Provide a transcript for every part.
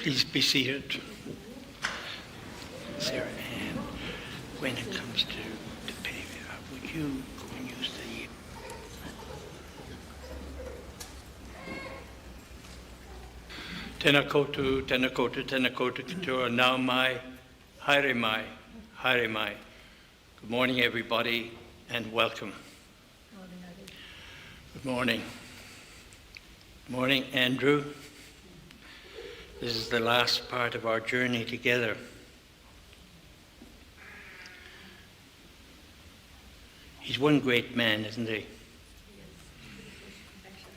Please be seated. Sarah Ann, when it comes to Pepeha, would you go and use the... Tēnā koutou, tēnā koutou, tēnā koutou katoa, nau mai, haere mai, haere mai. Good morning, everybody, and welcome. Good morning. Good morning, Andrew. This is the last part of our journey together. He's one great man, isn't he?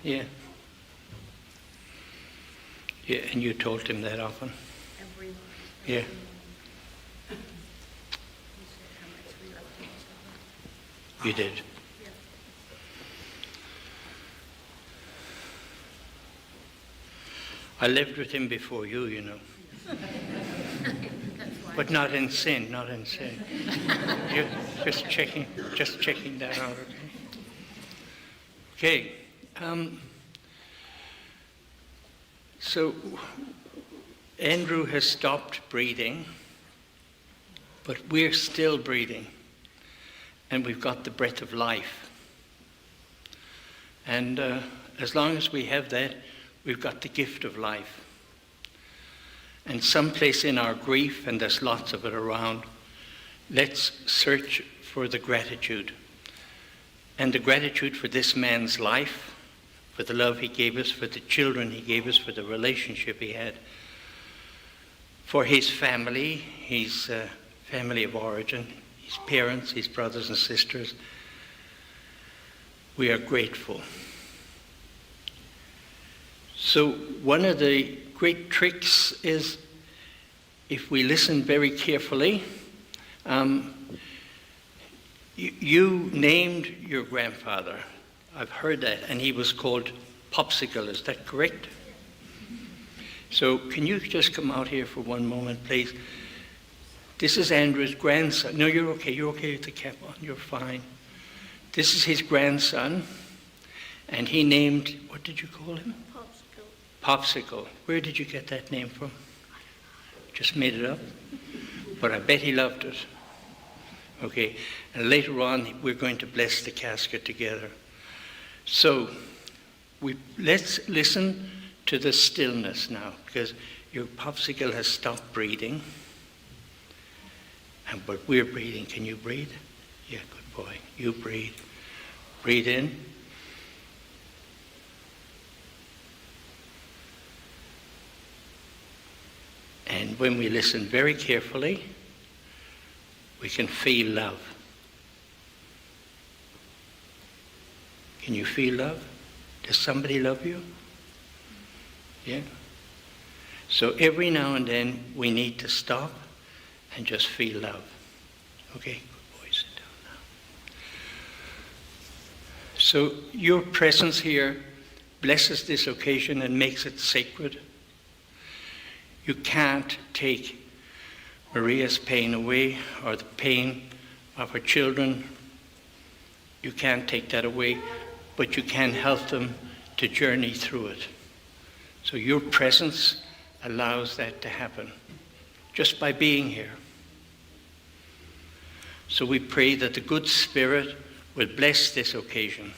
Yeah. Yeah, and you told him that often? Yeah. You did? I lived with him before you, you know. But not in sin, not in sin. Just checking that out. Okay. So Andrew has stopped breathing, but we're still breathing, and we've got the breath of life. And as long as we have that, we've got the gift of life. And someplace in our grief, and there's lots of it around, let's search for the gratitude. And the gratitude for this man's life, for the love he gave us, for the children he gave us, for the relationship he had, for his family, his family of origin, his parents, his brothers and sisters. We are grateful. So one of the great tricks is, if we listen very carefully, you named your grandfather. I've heard that, and he was called Popsicle, is that correct? So can you just come out here for one moment, please? This is Andrew's grandson. No, you're okay with the cap on, you're fine. This is his grandson, and he named, what did you call him? Popsicle. Where did you get that name from? Just made it up? But I bet he loved it. Okay, and later on we're going to bless the casket together. So let's listen to the stillness now, because your popsicle has stopped breathing, but we're breathing. Can you breathe? Yeah, good boy. You breathe. Breathe in. And when we listen very carefully, we can feel love. Can you feel love? Does somebody love you? Yeah? So every now and then we need to stop and just feel love. Okay, good boy, sit down now. So your presence here blesses this occasion and makes it sacred. You can't take Maria's pain away, or the pain of her children. You can't take that away, but you can help them to journey through it. So your presence allows that to happen, just by being here. So we pray that the good Spirit will bless this occasion.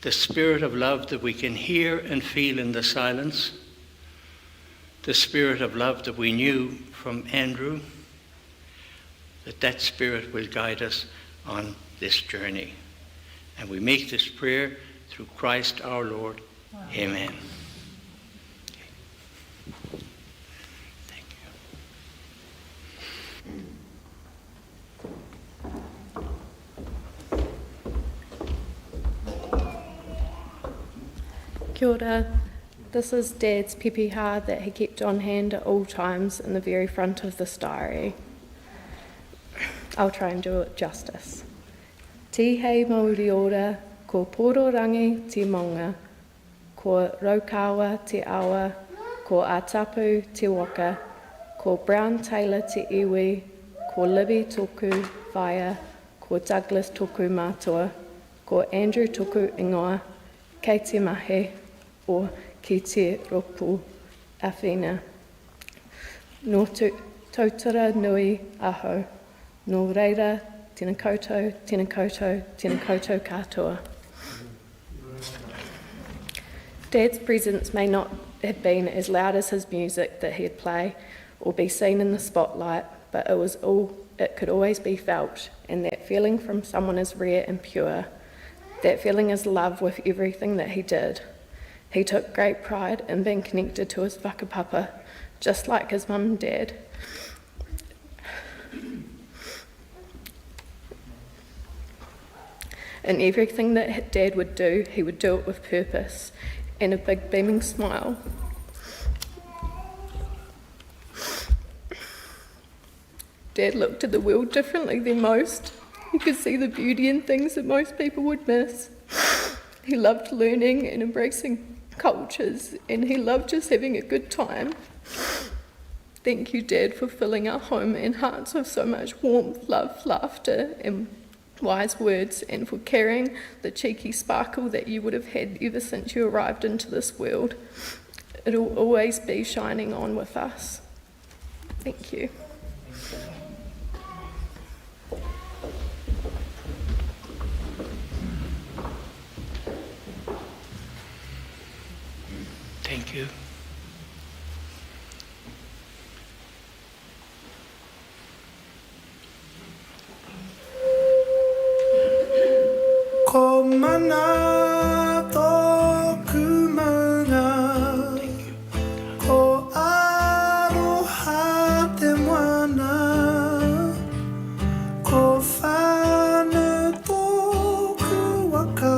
The Spirit of love that we can hear and feel in the silence. The Spirit of love that we knew from Andrew, that Spirit will guide us on this journey. And we make this prayer through Christ our Lord. Wow. Amen. Thank you. Kia ora. This is Dad's Pepeha that he kept on hand at all times in the very front of this diary. I'll try and do it justice. Ti hei mauri ora, ko pororangi te maunga, ko raukawa te awa, ko atapu te waka, ko Brown Taylor te iwi, ko Libby toku whaia, ko Douglas toku mātua, ko Andrew toku ingoa, kei te mahe, o ki te ropu awhina. No tautara nui aho, no reira tēnā koutou, tēnā koutou, tēnā koutou katoa. Dad's presence may not have been as loud as his music that he'd play or be seen in the spotlight, but it could always be felt, and that feeling from someone is rare and pure. That feeling is love with everything that he did. He took great pride in being connected to his whakapapa, just like his mum and dad. And everything that Dad would do, he would do it with purpose and a big beaming smile. Dad looked at the world differently than most. He could see the beauty in things that most people would miss. He loved learning and embracing cultures, and he loved just having a good time. Thank you, Dad, for filling our home and hearts with so much warmth, love, laughter, and wise words, and for carrying the cheeky sparkle that you would have had ever since you arrived into this world. It'll always be shining on with us. Thank you. Thank you. Ko mana tōku maunga, ko aroha te moana, ko whānau tōku waka,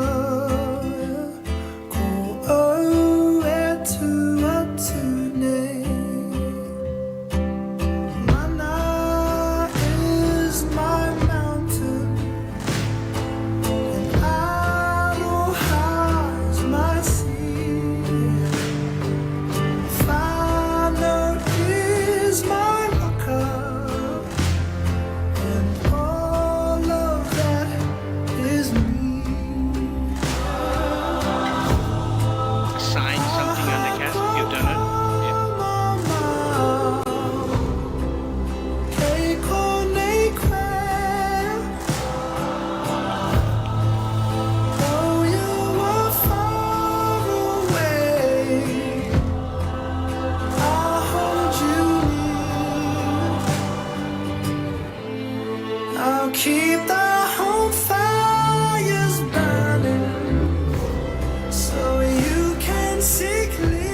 ko au e tu atu nei. Mana is my mountain, keep the home fires burning so you can see clear.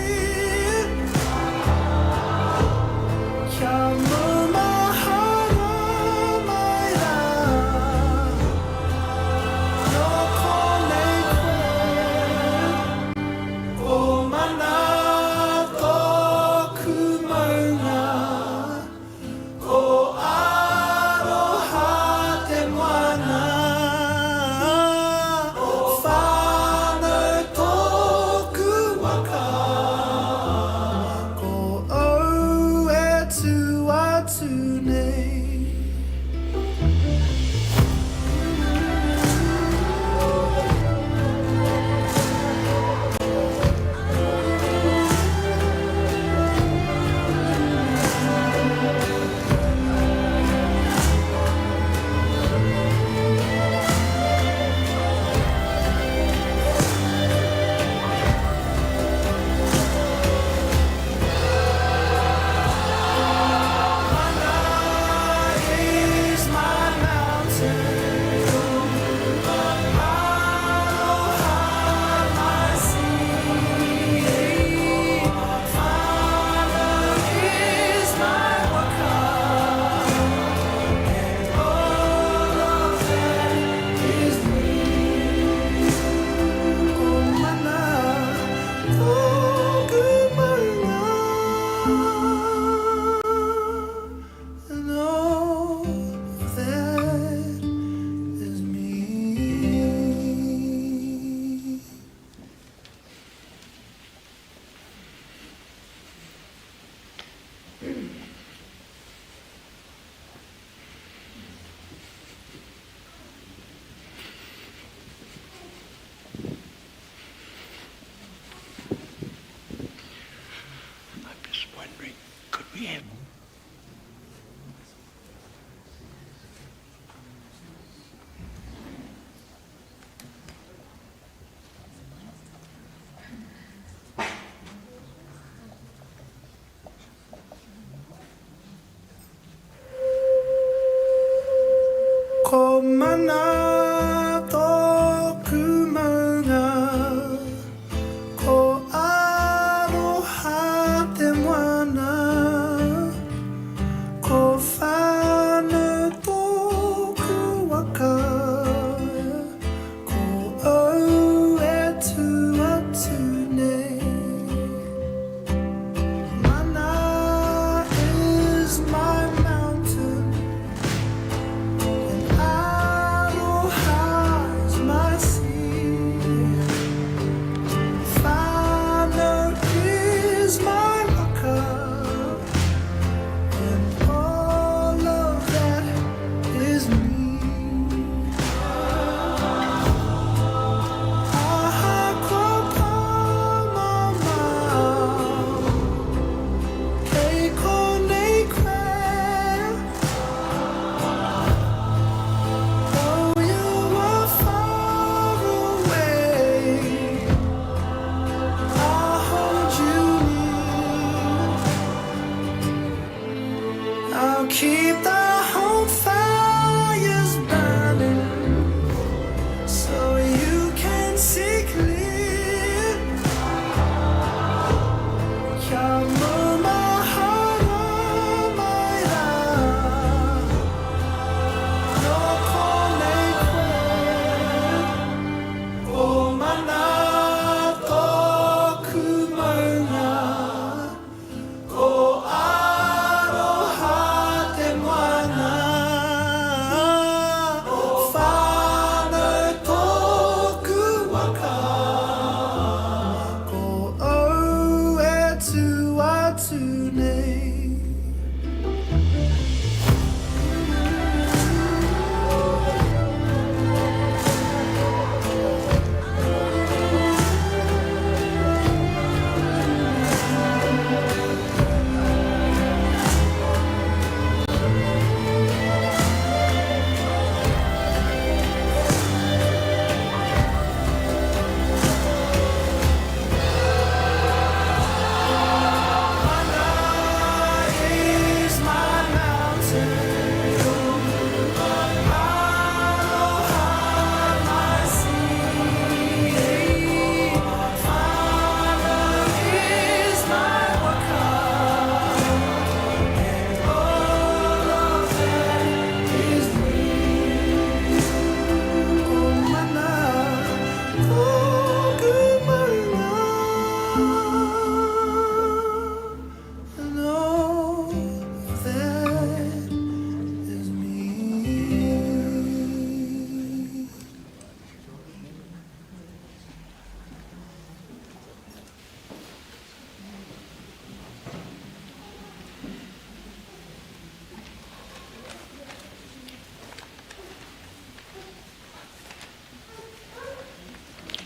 Ko mana tōku maunga, ko aroha te moana, ko whānau tōku waka, ko au e tu atu nei. Mana is my mountain, and aroha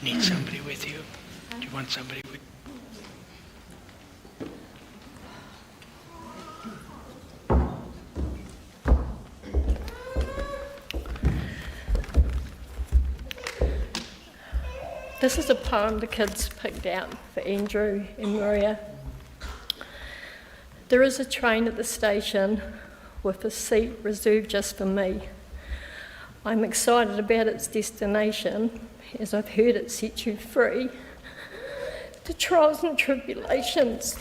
need somebody with you? Do you want somebody with you? This is a poem the kids picked out for Andrew and Maria. There is a train at the station with a seat reserved just for me. I'm excited about its destination, as I've heard it sets you free. The trials and tribulations,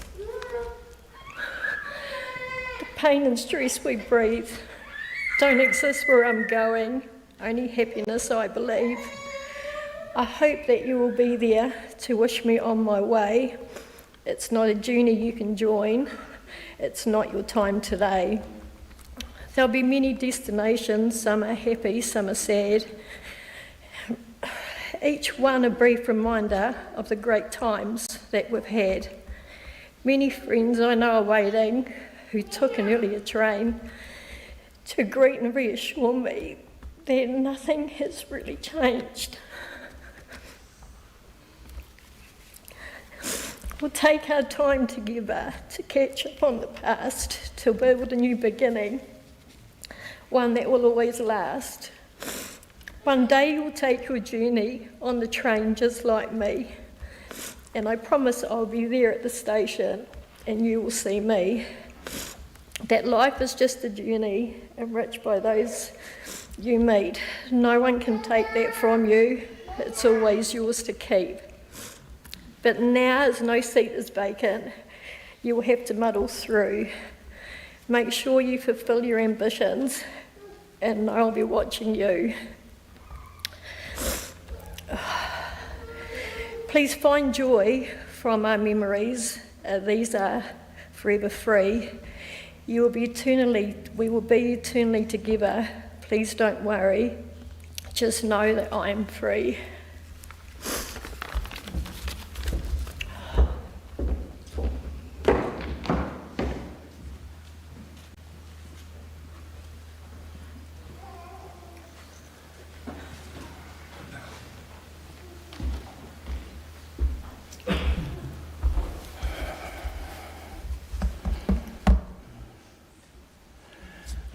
the pain and stress we breathe don't exist where I'm going, only happiness I believe. I hope that you will be there to wish me on my way. It's not a journey you can join. It's not your time today. There'll be many destinations, some are happy, some are sad. Each one a brief reminder of the great times that we've had. Many friends I know are waiting who took an earlier train to greet and reassure me that nothing has really changed. We'll take our time together to catch up on the past, to build a new beginning, one that will always last. One day you'll take your journey on the train just like me, and I promise I'll be there at the station and you will see me. That life is just a journey enriched by those you meet. No one can take that from you, it's always yours to keep. But now, as no seat is vacant, you will have to muddle through. Make sure you fulfill your ambitions, and I'll be watching you. Please find joy from our memories. These are forever free. We will be eternally together. Please don't worry. Just know that I am free.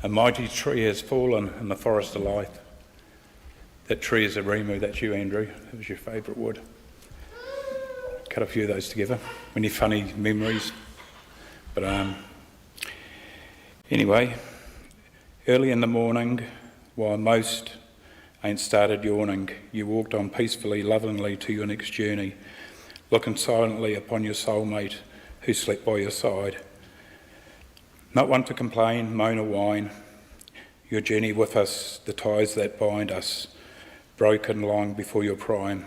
A mighty tree has fallen in the forest of life. That tree is a rimu, that's you, Andrew. That was your favourite wood. Cut a few of those together. Many funny memories. But anyway, early in the morning, while most ain't started yawning, you walked on peacefully, lovingly to your next journey, looking silently upon your soulmate who slept by your side. Not one to complain, moan or whine. Your journey with us, the ties that bind us, broken long before your prime.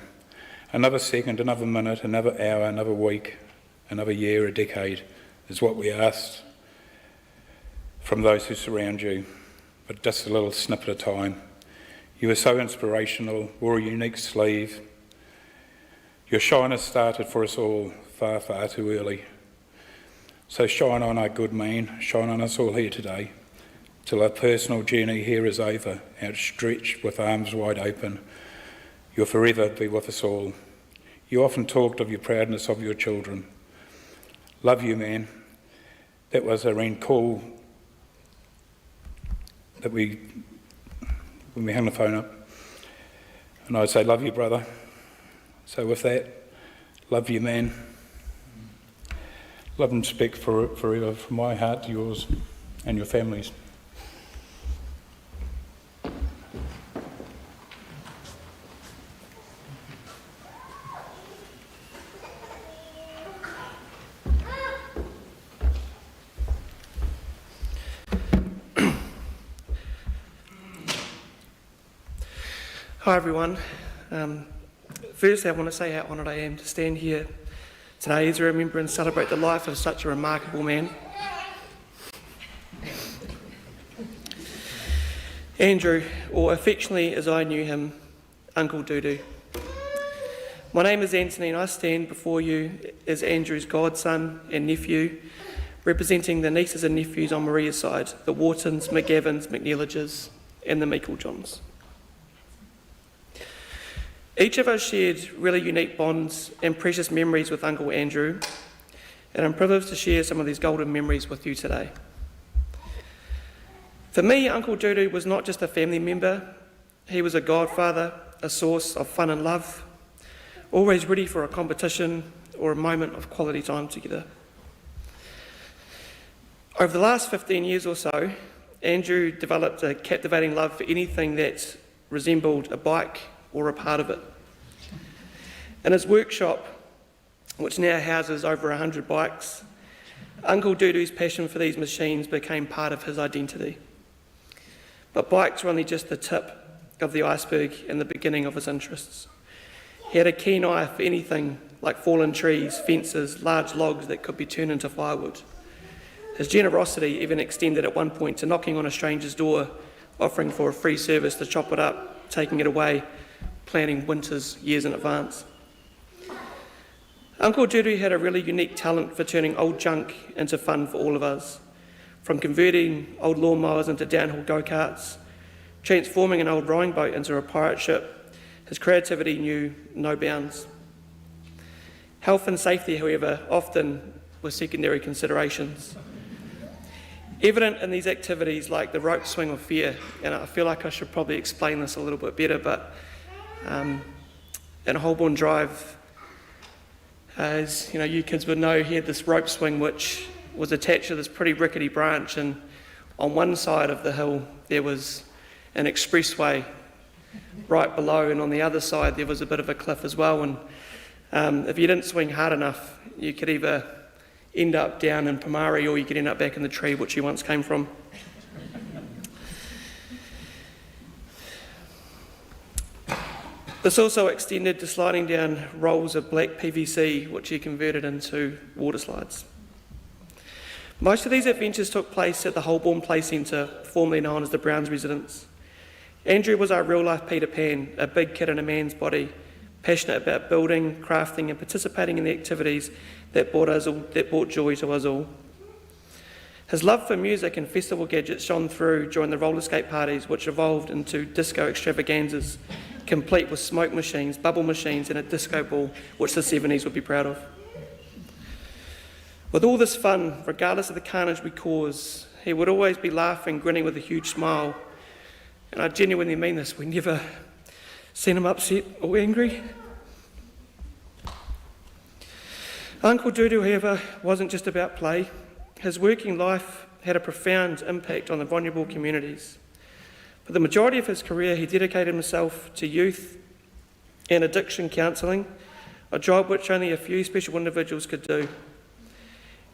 Another second, another minute, another hour, another week, another year, a decade is what we asked from those who surround you, but just a little snippet of time. You were so inspirational, wore a unique sleeve. Your shyness started for us all far, far too early. So shine on our good man, shine on us all here today, till our personal journey here is over, outstretched with arms wide open. You'll forever be with us all. You often talked of your proudness of your children. Love you, man. That was a real call that when we hung the phone up. And I'd say, love you, brother. So with that, love you, man. Love and respect forever from my heart to yours and your families. Hi everyone. Firstly, I want to say how honoured I am to stand here today to remember and celebrate the life of such a remarkable man. Andrew, or affectionately as I knew him, Uncle Doodoo. My name is Anthony and I stand before you as Andrew's godson and nephew, representing the nieces and nephews on Maria's side, the Whartons, McGavins, McNeelages and the Meiklejohns. Each of us shared really unique bonds and precious memories with Uncle Andrew, and I'm privileged to share some of these golden memories with you today. For me, Uncle Dudu was not just a family member, he was a godfather, a source of fun and love, always ready for a competition or a moment of quality time together. Over the last 15 years or so, Andrew developed a captivating love for anything that resembled a bike or a part of it. In his workshop, which now houses over 100 bikes, Uncle Dudu's passion for these machines became part of his identity. But bikes were only just the tip of the iceberg and the beginning of his interests. He had a keen eye for anything like fallen trees, fences, large logs that could be turned into firewood. His generosity even extended at one point to knocking on a stranger's door, offering for a free service to chop it up, taking it away, planning winters years in advance. Uncle Dudu had a really unique talent for turning old junk into fun for all of us, from converting old lawnmowers into downhill go-karts, transforming an old rowing boat into a pirate ship. His creativity knew no bounds. Health and safety, however, often were secondary considerations. Evident in these activities like the rope swing of fear, and I feel like I should probably explain this a little bit better, but in Holborn Drive, as you kids would know, he had this rope swing which was attached to this pretty rickety branch, and on one side of the hill there was an expressway right below, and on the other side there was a bit of a cliff as well, and if you didn't swing hard enough you could either end up down in Pomari or you could end up back in the tree which you once came from. This also extended to sliding down rolls of black PVC which he converted into water slides. Most of these adventures took place at the Holborn Play Centre, formerly known as the Browns Residence. Andrew was our real-life Peter Pan, a big kid in a man's body, passionate about building, crafting and participating in the activities that brought joy to us all. His love for music and festival gadgets shone through during the roller skate parties, which evolved into disco extravaganzas, complete with smoke machines, bubble machines and a disco ball, which the 70s would be proud of. With all this fun, regardless of the carnage we cause, he would always be laughing, grinning with a huge smile. And I genuinely mean this, we never seen him upset or angry. Uncle Dudu, however, wasn't just about play. His working life had a profound impact on the vulnerable communities. For the majority of his career, he dedicated himself to youth and addiction counselling, a job which only a few special individuals could do.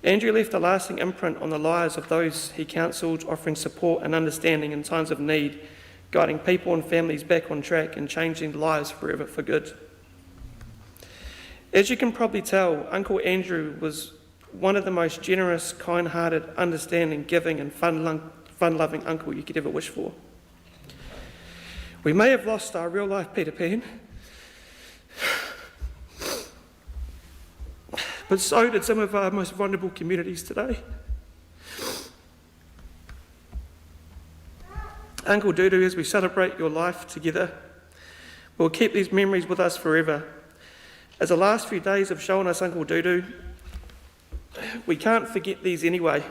Andrew left a lasting imprint on the lives of those he counselled, offering support and understanding in times of need, guiding people and families back on track and changing lives forever for good. As you can probably tell, Uncle Andrew was one of the most generous, kind-hearted, understanding, giving and fun-loving uncle you could ever wish for. We may have lost our real-life Peter Pan, but so did some of our most vulnerable communities today. Uncle Dudu, as we celebrate your life together, we'll keep these memories with us forever. As the last few days have shown us, Uncle Dudu, we can't forget these anyway.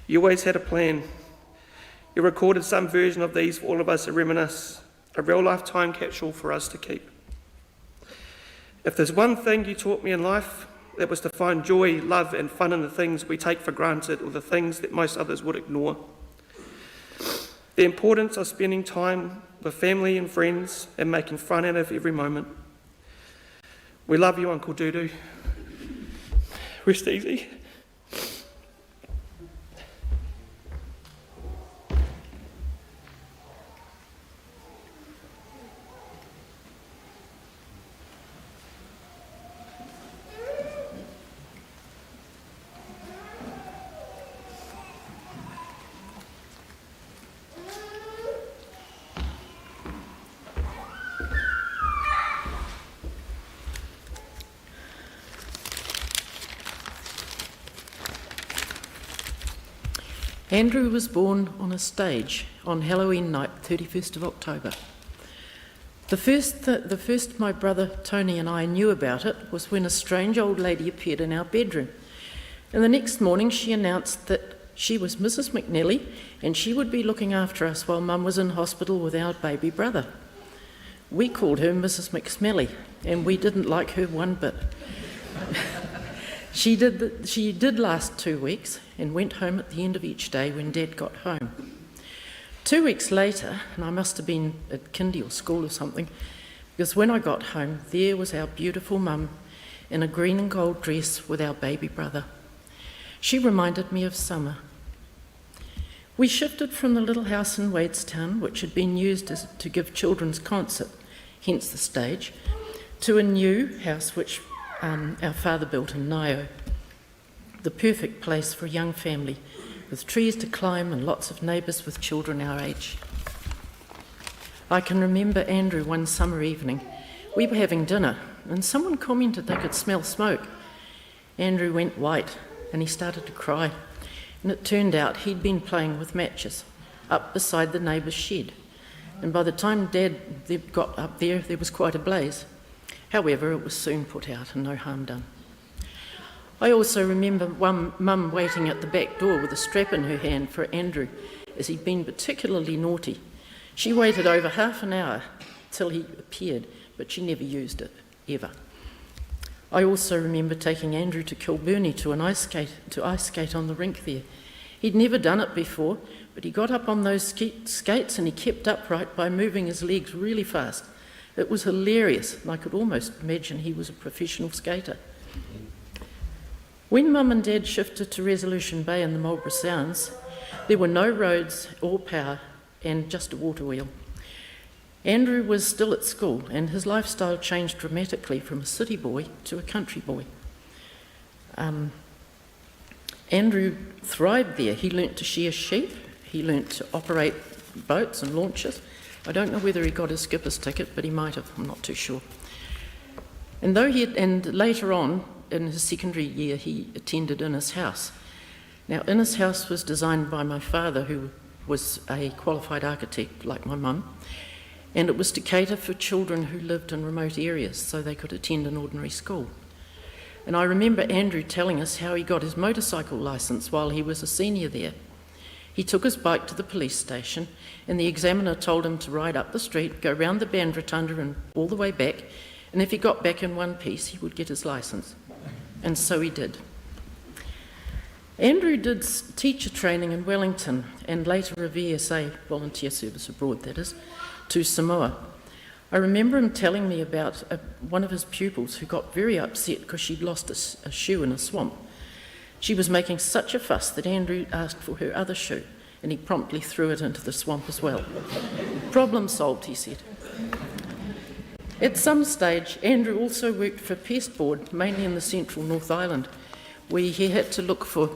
You always had a plan. You recorded some version of these for all of us to reminisce, a real-life time capsule for us to keep. If there's one thing you taught me in life, that was to find joy, love and fun in the things we take for granted or the things that most others would ignore. The importance of spending time with family and friends and making fun out of every moment. We love you, Uncle Dudu. Rest easy. Andrew was born on a stage on Halloween night, 31st of October. The first my brother Tony and I knew about it was when a strange old lady appeared in our bedroom. And the next morning she announced that she was Mrs. McNelly and she would be looking after us while Mum was in hospital with our baby brother. We called her Mrs. McSmelly, and we didn't like her one bit. She did last 2 weeks and went home at the end of each day when Dad got home. 2 weeks later, and I must have been at kindy or school or something, because when I got home, there was our beautiful mum in a green and gold dress with our baby brother. She reminded me of summer. We shifted from the little house in Wadestown, which had been used to give children's concert, hence the stage, to a new house which our father built in Nio, the perfect place for a young family, with trees to climb and lots of neighbours with children our age. I can remember Andrew one summer evening. We were having dinner and someone commented they could smell smoke. Andrew went white and he started to cry, and it turned out he'd been playing with matches up beside the neighbour's shed, and by the time Dad got up there was quite a blaze. However, it was soon put out and no harm done. I also remember one mum waiting at the back door with a strap in her hand for Andrew, as he'd been particularly naughty. She waited over half an hour till he appeared, but she never used it, ever. I also remember taking Andrew to Kilburnie to ice skate on the rink there. He'd never done it before, but he got up on those skates and he kept upright by moving his legs really fast. It was hilarious, and I could almost imagine he was a professional skater. When Mum and Dad shifted to Resolution Bay in the Marlborough Sounds, there were no roads or power and just a water wheel. Andrew was still at school and his lifestyle changed dramatically from a city boy to a country boy. Andrew thrived there. He learnt to shear sheep, he learnt to operate boats and launches. I don't know whether he got his skipper's ticket, but he might have, I'm not too sure. And later on, in his secondary year, he attended Innes House. Now, Innes House was designed by my father, who was a qualified architect like my mum, and it was to cater for children who lived in remote areas so they could attend an ordinary school. And I remember Andrew telling us how he got his motorcycle licence while he was a senior there. He took his bike to the police station, and the examiner told him to ride up the street, go round the band rotunda and all the way back, and if he got back in one piece, he would get his licence. And so he did. Andrew did teacher training in Wellington and later a VSA, volunteer service abroad that is, to Samoa. I remember him telling me about one of his pupils who got very upset because she'd lost a shoe in a swamp. She was making such a fuss that Andrew asked for her other shoe, and he promptly threw it into the swamp as well. Problem solved, he said. At some stage, Andrew also worked for Pest Board, mainly in the central North Island, where he had to look for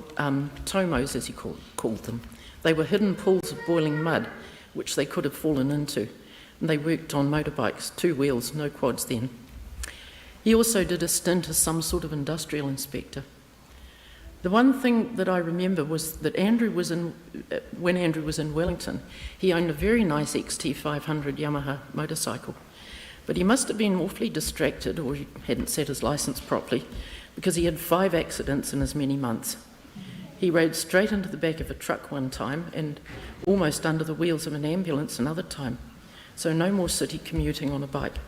tomos, as he called them. They were hidden pools of boiling mud, which they could have fallen into, and they worked on motorbikes, 2 wheels, no quads then. He also did a stint as some sort of industrial inspector. The one thing that I remember was that when Andrew was in Wellington, he owned a very nice XT500 Yamaha motorcycle. But he must have been awfully distracted, or he hadn't set his licence properly, because he had 5 accidents in as many months. He rode straight into the back of a truck one time and almost under the wheels of an ambulance another time. So no more city commuting on a bike.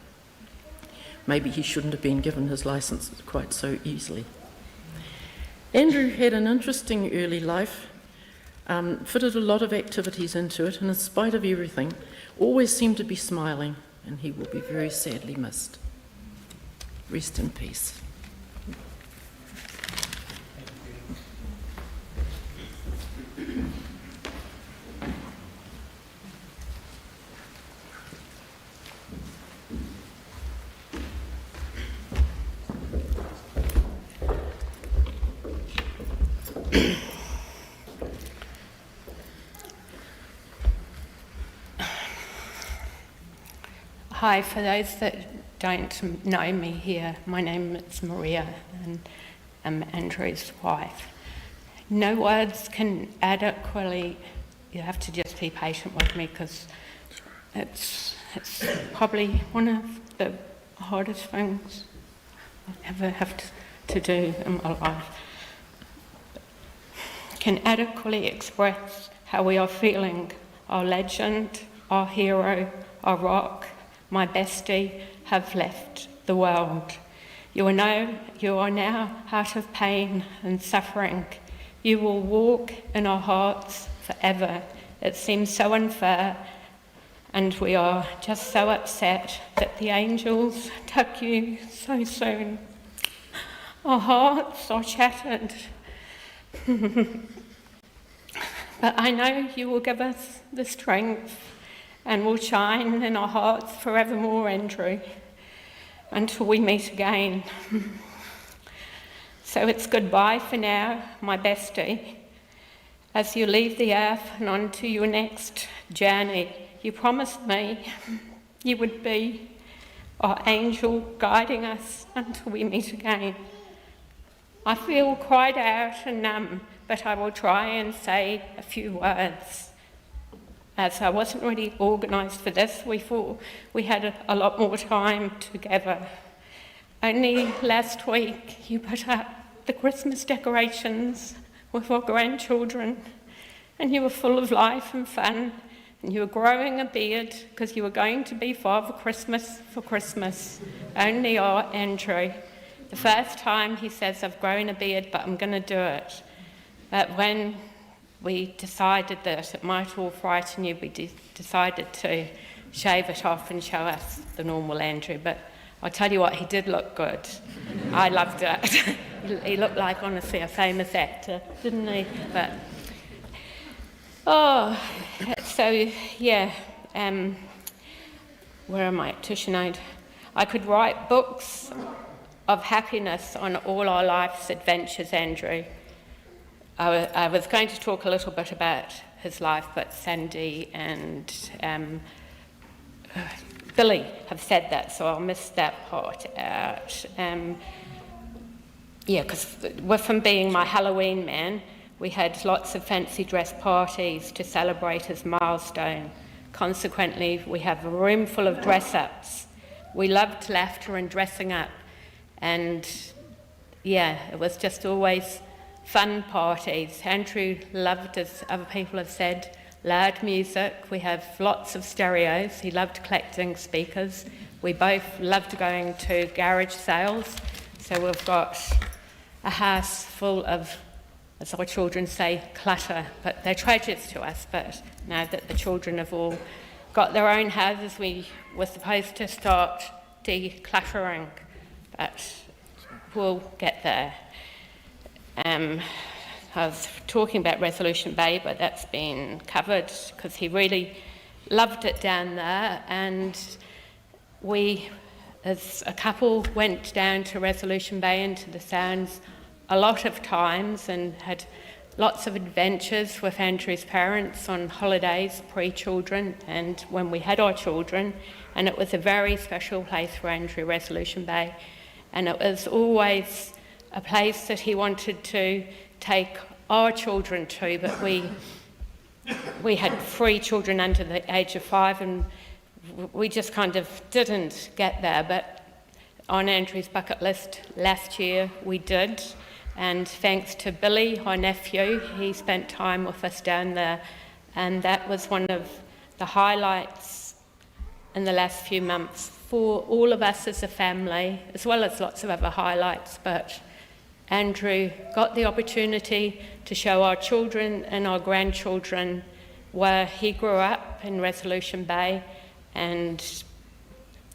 Maybe he shouldn't have been given his licence quite so easily. Andrew had an interesting early life, fitted a lot of activities into it, and in spite of everything, always seemed to be smiling, and he will be very sadly missed. Rest in peace. Hi, for those that don't know me here, my name is Maria and I'm Andrew's wife. No words can adequately, you have to just be patient with me because It's probably one of the hardest things I ever have to do in my life. Can adequately express how we are feeling. Our legend, our hero, our rock, my bestie have left the world. You are now out of pain and suffering. You will walk in our hearts forever. It seems so unfair, and we are just so upset that the angels took you so soon. Our hearts are shattered. But I know you will give us the strength and will shine in our hearts forevermore, Andrew, until we meet again. So it's goodbye for now, my bestie. As you leave the earth and on to your next journey, you promised me you would be our angel guiding us until we meet again. I feel cried out and numb, but I will try and say a few words. As I wasn't really organised for this, we thought we had a lot more time together. Only last week you put up the Christmas decorations with our grandchildren, and you were full of life and fun, and you were growing a beard because you were going to be Father Christmas for Christmas. Only our Andrew. The first time he says, I've grown a beard, but I'm going to do it. But when we decided that it might all frighten you, we decided to shave it off and show us the normal Andrew. But I'll tell you what, he did look good. I loved it. He looked like, honestly, a famous actor, didn't he? But, where am I? Sinead. I could write books of happiness on all our life's adventures, Andrew. I was going to talk a little bit about his life, but Sandy and Billy have said that, so I'll miss that part out. Because with him being my Halloween man, we had lots of fancy dress parties to celebrate his milestone. Consequently, we have a room full of dress-ups. We loved laughter and dressing up. And it was just always fun parties. Andrew loved, as other people have said, loud music. We have lots of stereos. He loved collecting speakers. We both loved going to garage sales. So we've got a house full of, as our children say, clutter. But they're treasures to us. But now that the children have all got their own houses, we were supposed to start decluttering. But we'll get there. I was talking about Resolution Bay, but that's been covered because he really loved it down there. And we, as a couple, went down to Resolution Bay into the Sounds a lot of times and had lots of adventures with Andrew's parents on holidays, pre-children, and when we had our children. And it was a very special place for Andrew, Resolution Bay. And it was always a place that he wanted to take our children to, but we had 3 children under the age of 5, and we just kind of didn't get there. But on Andrew's bucket list last year, we did. And thanks to Billy, our nephew, he spent time with us down there. And that was one of the highlights in the last few months for all of us as a family, as well as lots of other highlights. But Andrew got the opportunity to show our children and our grandchildren where he grew up in Resolution Bay and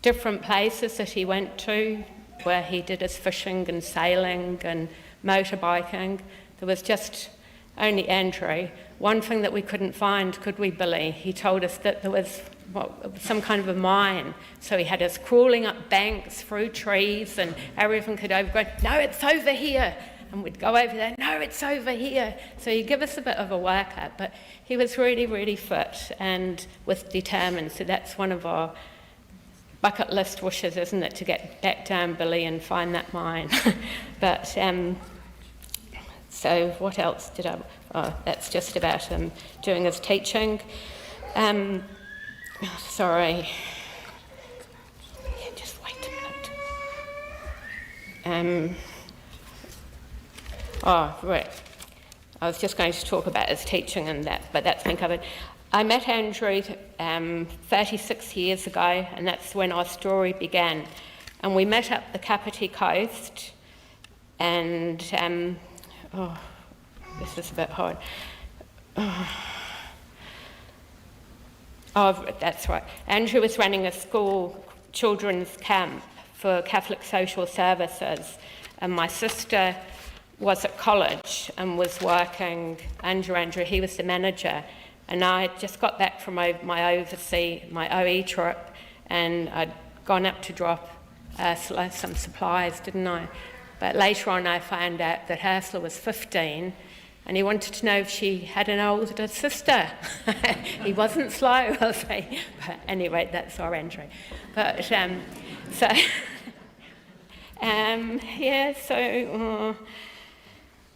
different places that he went to where he did his fishing and sailing and motorbiking. There was just only Andrew. One thing that we couldn't find, could we, Billy? He told us that there was some kind of a mine. So he had us crawling up banks through trees and everything could overgrow. No, it's over here. And we'd go over there. No, it's over here. So he'd give us a bit of a workout. But he was really, really fit and was determined. So that's one of our bucket list wishes, isn't it, to get back down, Billy, and find that mine. But so what else did I... Oh, that's just about him doing his teaching. Sorry. Yeah, just wait a minute. Right. I was just going to talk about his teaching and that, but that's been covered. I met Andrew 36 years ago, and that's when our story began. And we met up the Kapiti Coast, and this is a bit hard. Oh, that's right. Andrew was running a school children's camp for Catholic Social Services, and my sister was at college and was working under Andrew. He was the manager, and I had just got back from my OE trip, and I'd gone up to drop Ursula some supplies, didn't I? But later on I found out that Ursula was 15, and he wanted to know if she had an older sister. He wasn't slow, was he? But anyway, that's our Andrew. But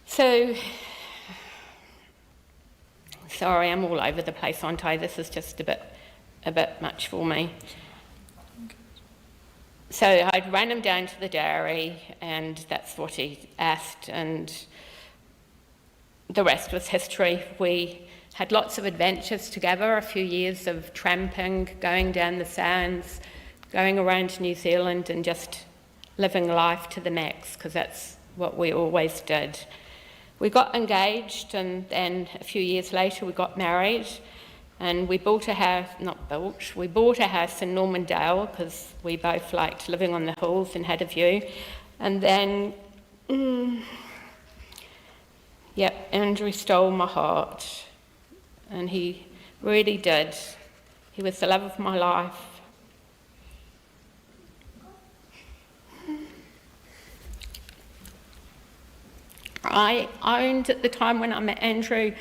So, sorry, I'm all over the place, aren't I? This is just a bit much for me. So I'd ran him down to the dairy, and that's what he asked, and the rest was history. We had lots of adventures together, a few years of tramping, going down the sands, going around New Zealand, and just living life to the max, because that's what we always did. We got engaged, and then a few years later we got married, and we bought a house, we bought a house in Normandale, because we both liked living on the hills and had a view. And then, Andrew stole my heart, and he really did. He was the love of my life. I owned, at the time when I met Andrew,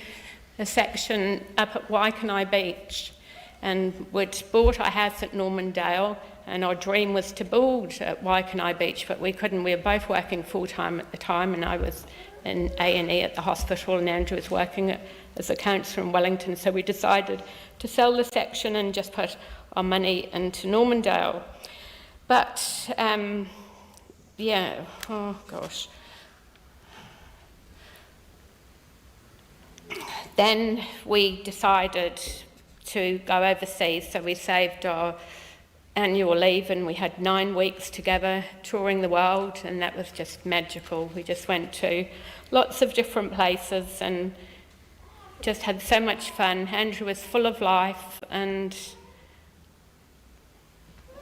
a section up at Waikanae Beach, and we'd bought a house at Normandale, and our dream was to build at Waikanae Beach, but we couldn't. We were both working full-time at the time, and I was in A&E at the hospital, and Andrew was working as a counsellor in Wellington, so we decided to sell the section and just put our money into Normandale. But, Then we decided to go overseas, so we saved our annual leave, and we had 9 weeks together touring the world, and that was just magical. We just went to lots of different places and just had so much fun. Andrew was full of life, and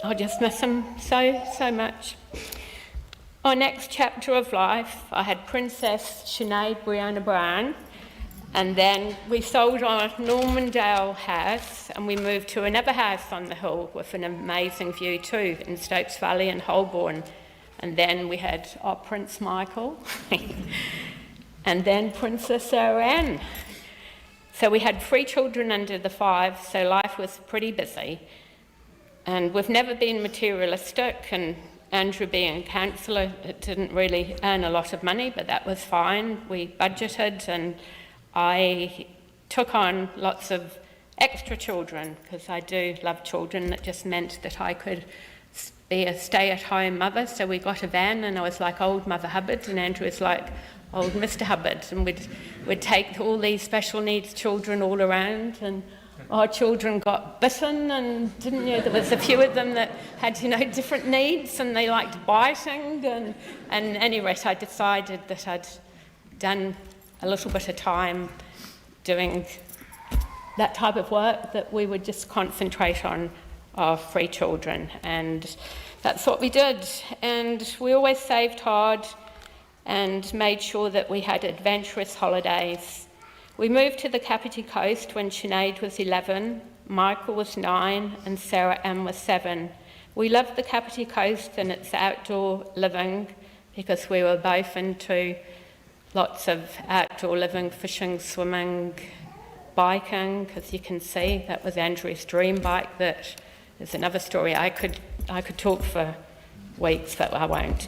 I just miss him so much. Our next chapter of life, I had Princess Sinead Brianna Brown. And then we sold our Normandale house, and we moved to another house on the hill with an amazing view too, in Stokes Valley and Holborn. And then we had our Prince Michael, and then Princess Anne. So we had 3 children under the 5, so life was pretty busy. And we've never been materialistic, and Andrew being a counsellor, it didn't really earn a lot of money, but that was fine. We budgeted, and I took on lots of extra children, because I do love children. It just meant that I could be a stay-at-home mother. So we got a van, and I was like old Mother Hubbard, and Andrew was like old Mr. Hubbard. And we'd take all these special needs children all around, and our children got bitten, and there was a few of them that had, different needs, and they liked biting. And anyway, I decided that I'd done a little bit of time doing that type of work, that we would just concentrate on our 3 children, and that's what we did. And we always saved hard and made sure that we had adventurous holidays. We moved to the Kapiti Coast when Sinead was 11, Michael was 9, and Sarah Ann was 7. We loved the Kapiti Coast and its outdoor living, because we were both into lots of outdoor living, fishing, swimming, biking. As you can see, that was Andrew's dream bike. That is another story. I could talk for weeks, but I won't.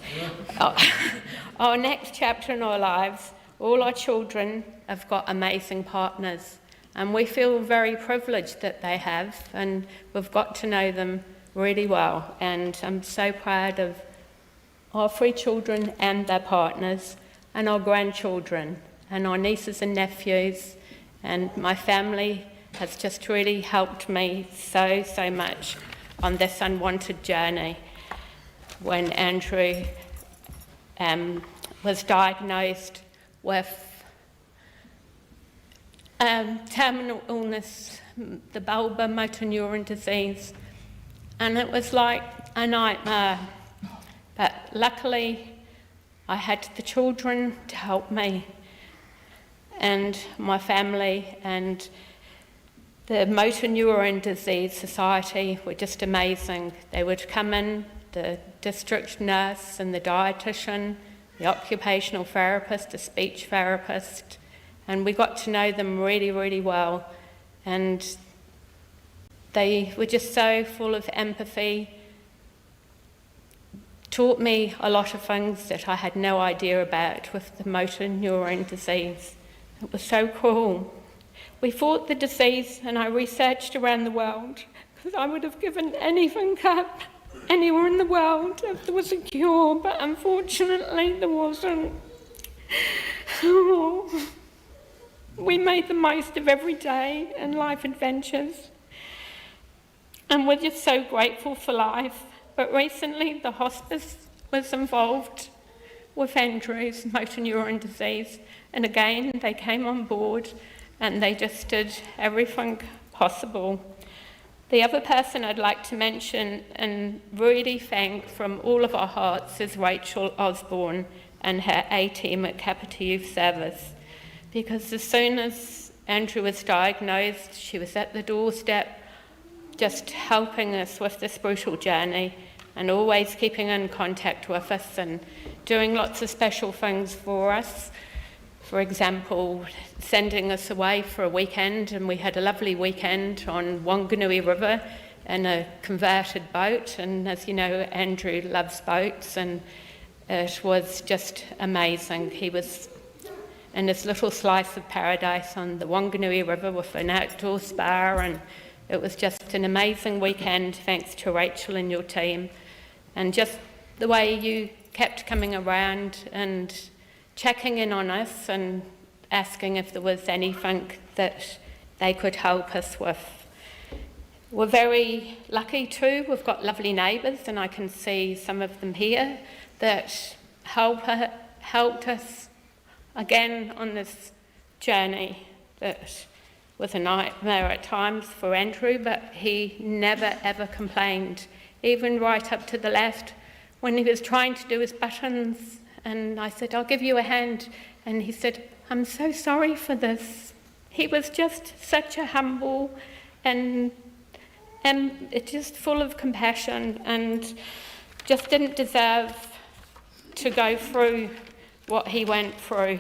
Our next chapter in our lives, all our children have got amazing partners, And we feel very privileged that they have, and we've got to know them really well. And I'm so proud of our 3 children and their partners, and our grandchildren, and our nieces and nephews, and my family has just really helped me so much on this unwanted journey. When Andrew was diagnosed with terminal illness, the bulbar motor neuron disease, and it was like a nightmare. But luckily, I had the children to help me, and my family, and the Motor Neuron Disease Society were just amazing. They would come in, the district nurse and the dietitian, the occupational therapist, the speech therapist, and we got to know them really well. And they were just so full of empathy, taught me a lot of things that I had no idea about with the motor neuron disease. It was so cool. We fought the disease, and I researched around the world because I would have given anything up anywhere in the world if there was a cure, but unfortunately there wasn't. We made the most of every day and life adventures, and we're just so grateful for life. But recently the hospice was involved with Andrew's motor neuron disease, and again they came on board and they just did everything possible. The other person I'd like to mention and really thank from all of our hearts is Rachel Osborne and her A-team at Capita Youth Service, because as soon as Andrew was diagnosed, she was at the doorstep just helping us with this brutal journey and always keeping in contact with us and doing lots of special things for us. For example, sending us away for a weekend, and we had a lovely weekend on Wanganui River in a converted boat, and as you know, Andrew loves boats, and it was just amazing. He was in this little slice of paradise on the Wanganui River with an outdoor spa, and it was just an amazing weekend thanks to Rachel and your team, and just the way you kept coming around and checking in on us and asking if there was anything that they could help us with. We're very lucky too. We've got lovely neighbours, and I can see some of them here that helped us again on this journey that was a nightmare at times for Andrew, but he never ever complained, even right up to the last when he was trying to do his buttons. And I said, I'll give you a hand. And he said, I'm so sorry for this. He was just such a humble and just full of compassion, and just didn't deserve to go through what he went through.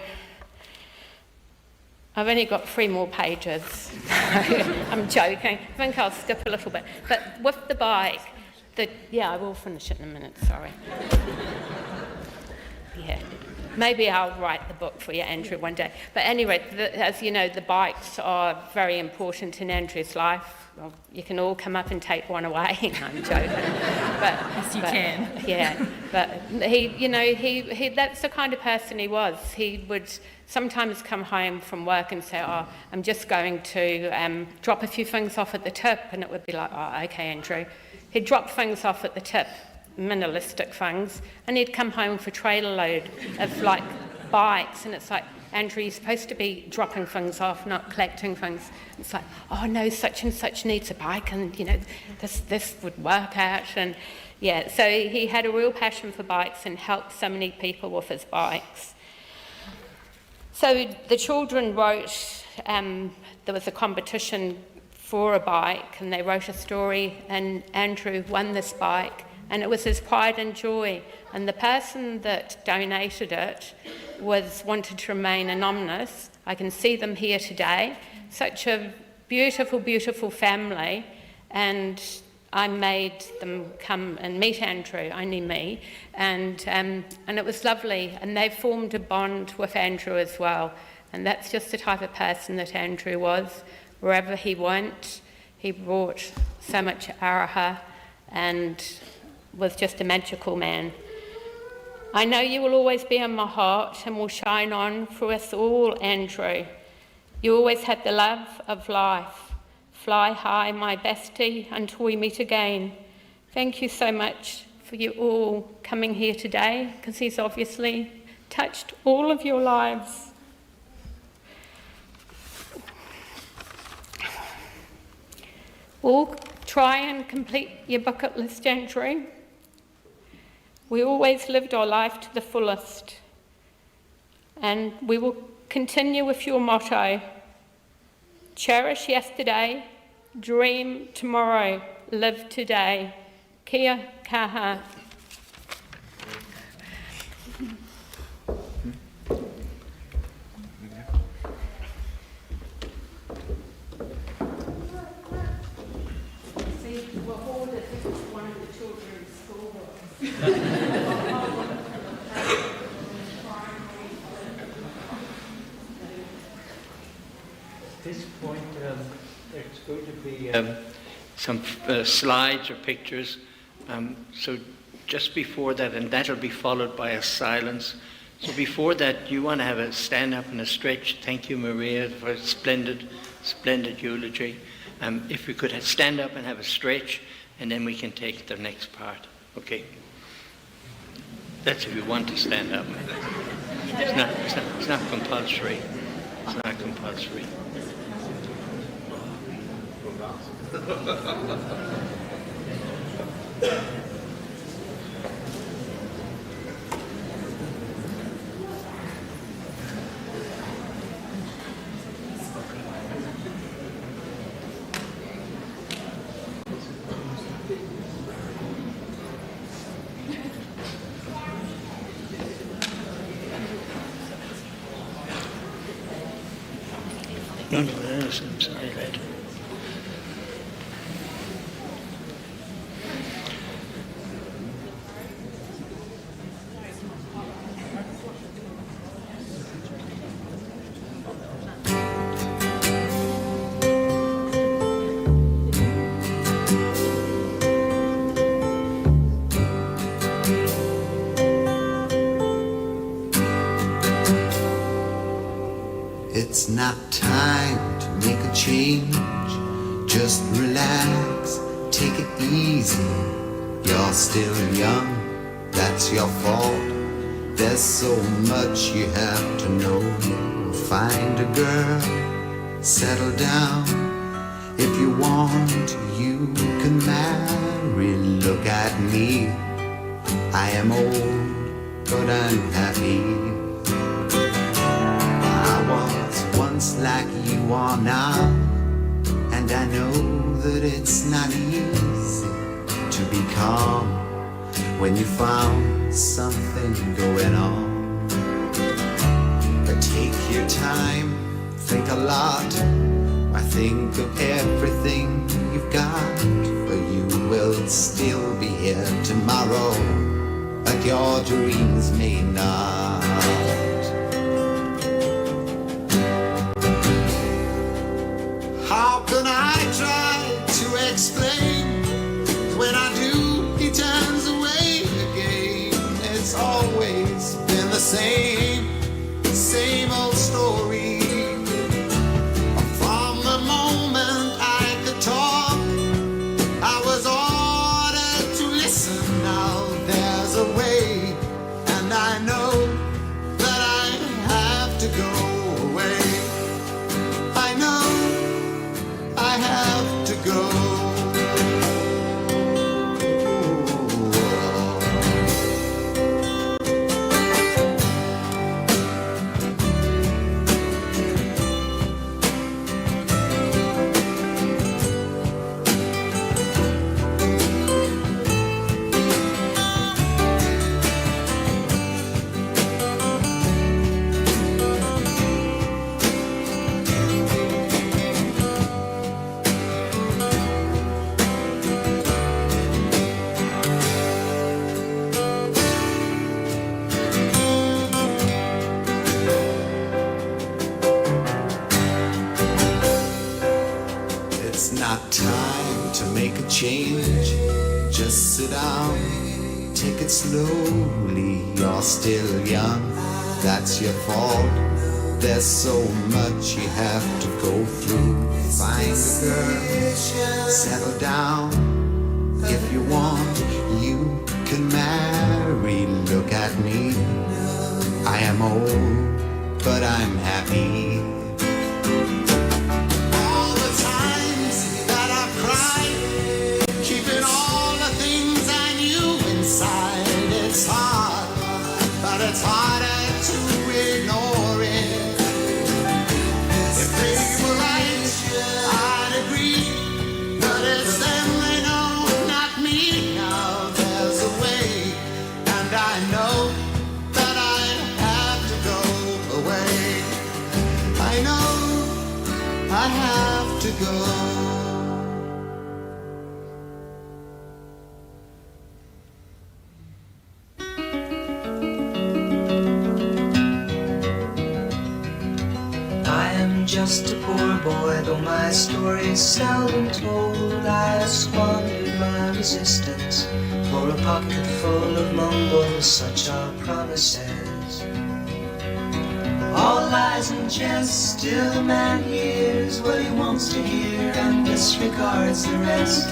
I've only got 3 more pages. I'm joking. I think I'll skip a little bit. But with the bike, I will finish it in a minute, sorry. Yeah, maybe I'll write the book for you, Andrew, one day. But anyway, as you know, the bikes are very important in Andrew's life. Well, you can all come up and take one away. I'm joking. Yes, you can. Yeah, but he that's the kind of person he was. He would sometimes come home from work and say, oh, I'm just going to drop a few things off at the tip, and it would be like, oh, okay, Andrew. He'd drop things off at the tip, minimalistic things, and he'd come home with a trailer load of like bikes, and it's like, Andrew, you're supposed to be dropping things off, not collecting things. It's like, oh no, such and such needs a bike, and this would work out. And yeah, so he had a real passion for bikes and helped so many people with his bikes. So the children wrote, there was a competition for a bike, and they wrote a story, and Andrew won this bike, and it was his pride and joy. And the person that donated it wanted to remain anonymous. I can see them here today. Such a beautiful, beautiful family. And I made them come and meet Andrew, only me. And it was lovely. And they formed a bond with Andrew as well. And that's just the type of person that Andrew was. Wherever he went, he brought so much araha and was just a magical man. I know you will always be in my heart and will shine on through us all, Andrew. You always had the love of life. Fly high, my bestie, until we meet again. Thank you so much for you all coming here today, because he's obviously touched all of your lives. All try and complete your bucket list, Andrew. We always lived our life to the fullest, and we will continue with your motto: cherish yesterday, dream tomorrow, live today. Kia kaha. See, we're all as if it's one of the children's school. At this point, there's going to be some slides or pictures. So just before that, and that'll be followed by a silence. So before that, you want to have a stand up and a stretch. Thank you, Maria, for a splendid eulogy. If we could stand up and have a stretch, and then we can take the next part. Okay. That's if you want to stand up. It's not compulsory. It's not compulsory. No, I'm sorry, lad. It's not time to make a change. Just relax, take it easy. You're still young, that's your fault. There's so much you have to know. Find a girl, settle down. If you want, you can marry. Look at me, I am old, but I'm happy. Once like you are now, and I know that it's not easy to be calm when you found something going on. But take your time, think a lot. I think of everything you've got, for you will still be here tomorrow, but your dreams may not. How can I try to explain? When I do, he turns away again. It's always been the same old story. From the moment I could talk, I was ordered to listen. Now there's a way, and I know that I have to go away. I know I have to go. Just sit down, take it slowly. You're still young, that's your fault. There's so much you have to go through. Find a girl, settle down. If you want, you can marry. Look at me, I am old, but I'm happy. All the times that I've cried, keeping all the things I knew inside. It's hard, but it's harder to ignore it. If they were right, I'd agree, but it's them they know, not me. Now there's a way, and I know that I have to go away. I know I have to go. I am just a poor boy, though my story's seldom told. I have squandered my resistance for a pocket full of mumbles, such are promises. All lies and jest, still a man hears what he wants to hear and disregards the rest.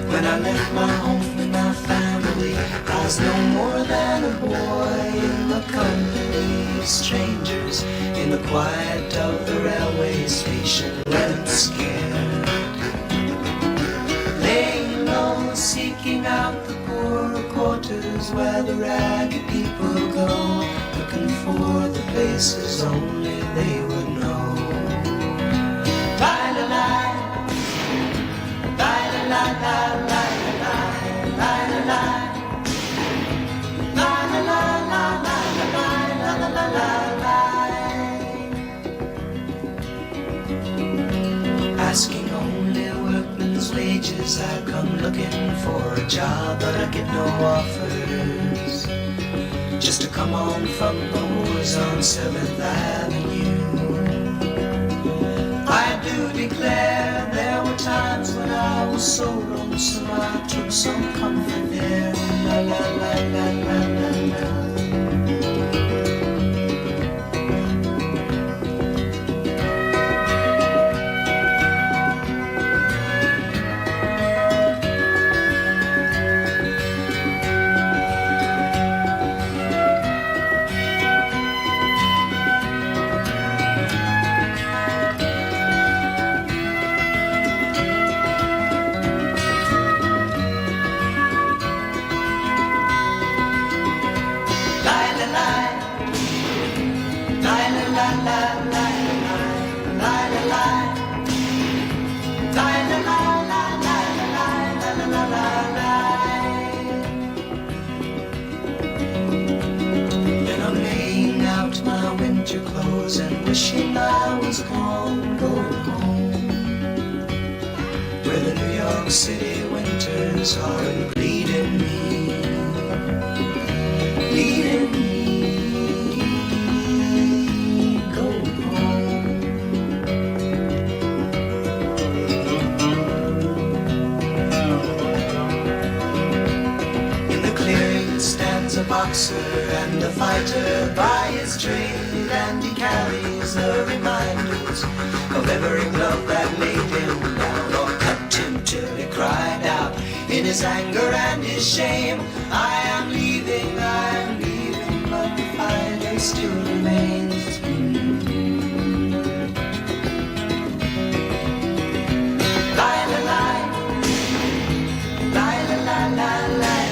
When I left my home and my family, I was no more than a boy in the company of strangers, in the quiet of the railway station, led scared. Laying low, seeking out the poorer quarters where the ragged people go, looking for the places only they would know. Bye-la-la, bye-la-la-la. Asking only workmen's wages, I come looking for a job, but I get no offers. Just to come on from the wars on 7th Avenue. I do declare there were times when I was so lonesome I took some comfort there. La la la la la la la. Clothes and wishing I was gone, going home, where the New York City winters are bleeding me, bleeding me, go home. In the clearing stands a boxer and a fighter by his trade, and he carries the reminders of every glove that laid him down or cut him till he cried out in his anger and his shame, I am leaving, but the fighter still remains. La la la la la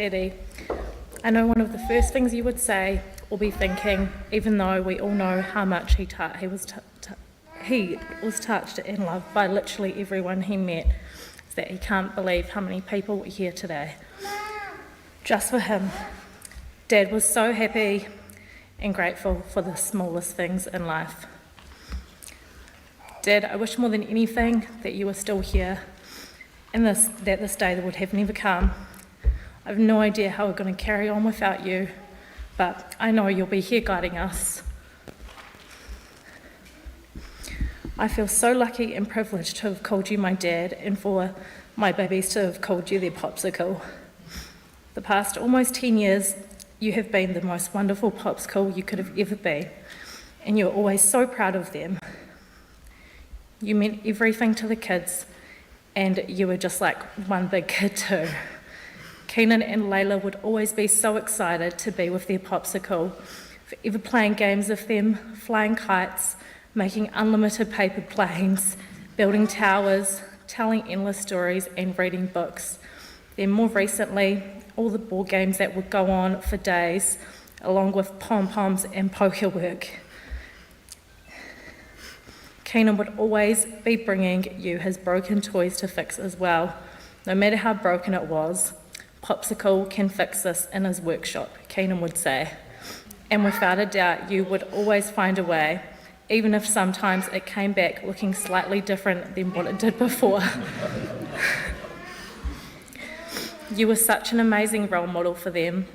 Daddy, I know one of the first things you would say or be thinking, even though we all know how much he was touched and loved by literally everyone he met, is that he can't believe how many people were here today. Just for him. Dad was so happy and grateful for the smallest things in life. Dad, I wish more than anything that you were still here and that this day would have never come. I have no idea how we're going to carry on without you, but I know you'll be here guiding us. I feel so lucky and privileged to have called you my dad and for my babies to have called you their popsicle. The past almost 10 years, you have been the most wonderful popsicle you could have ever been, and you're always so proud of them. You meant everything to the kids, and you were just like one big kid too. Keenan and Layla would always be so excited to be with their popsicle, forever playing games with them, flying kites, making unlimited paper planes, building towers, telling endless stories and reading books. Then more recently, all the board games that would go on for days, along with pom-poms and poker work. Keenan would always be bringing you his broken toys to fix as well. No matter how broken it was, Popsicle can fix this in his workshop, Keenan would say. And without a doubt, you would always find a way, even if sometimes it came back looking slightly different than what it did before. You were such an amazing role model for them.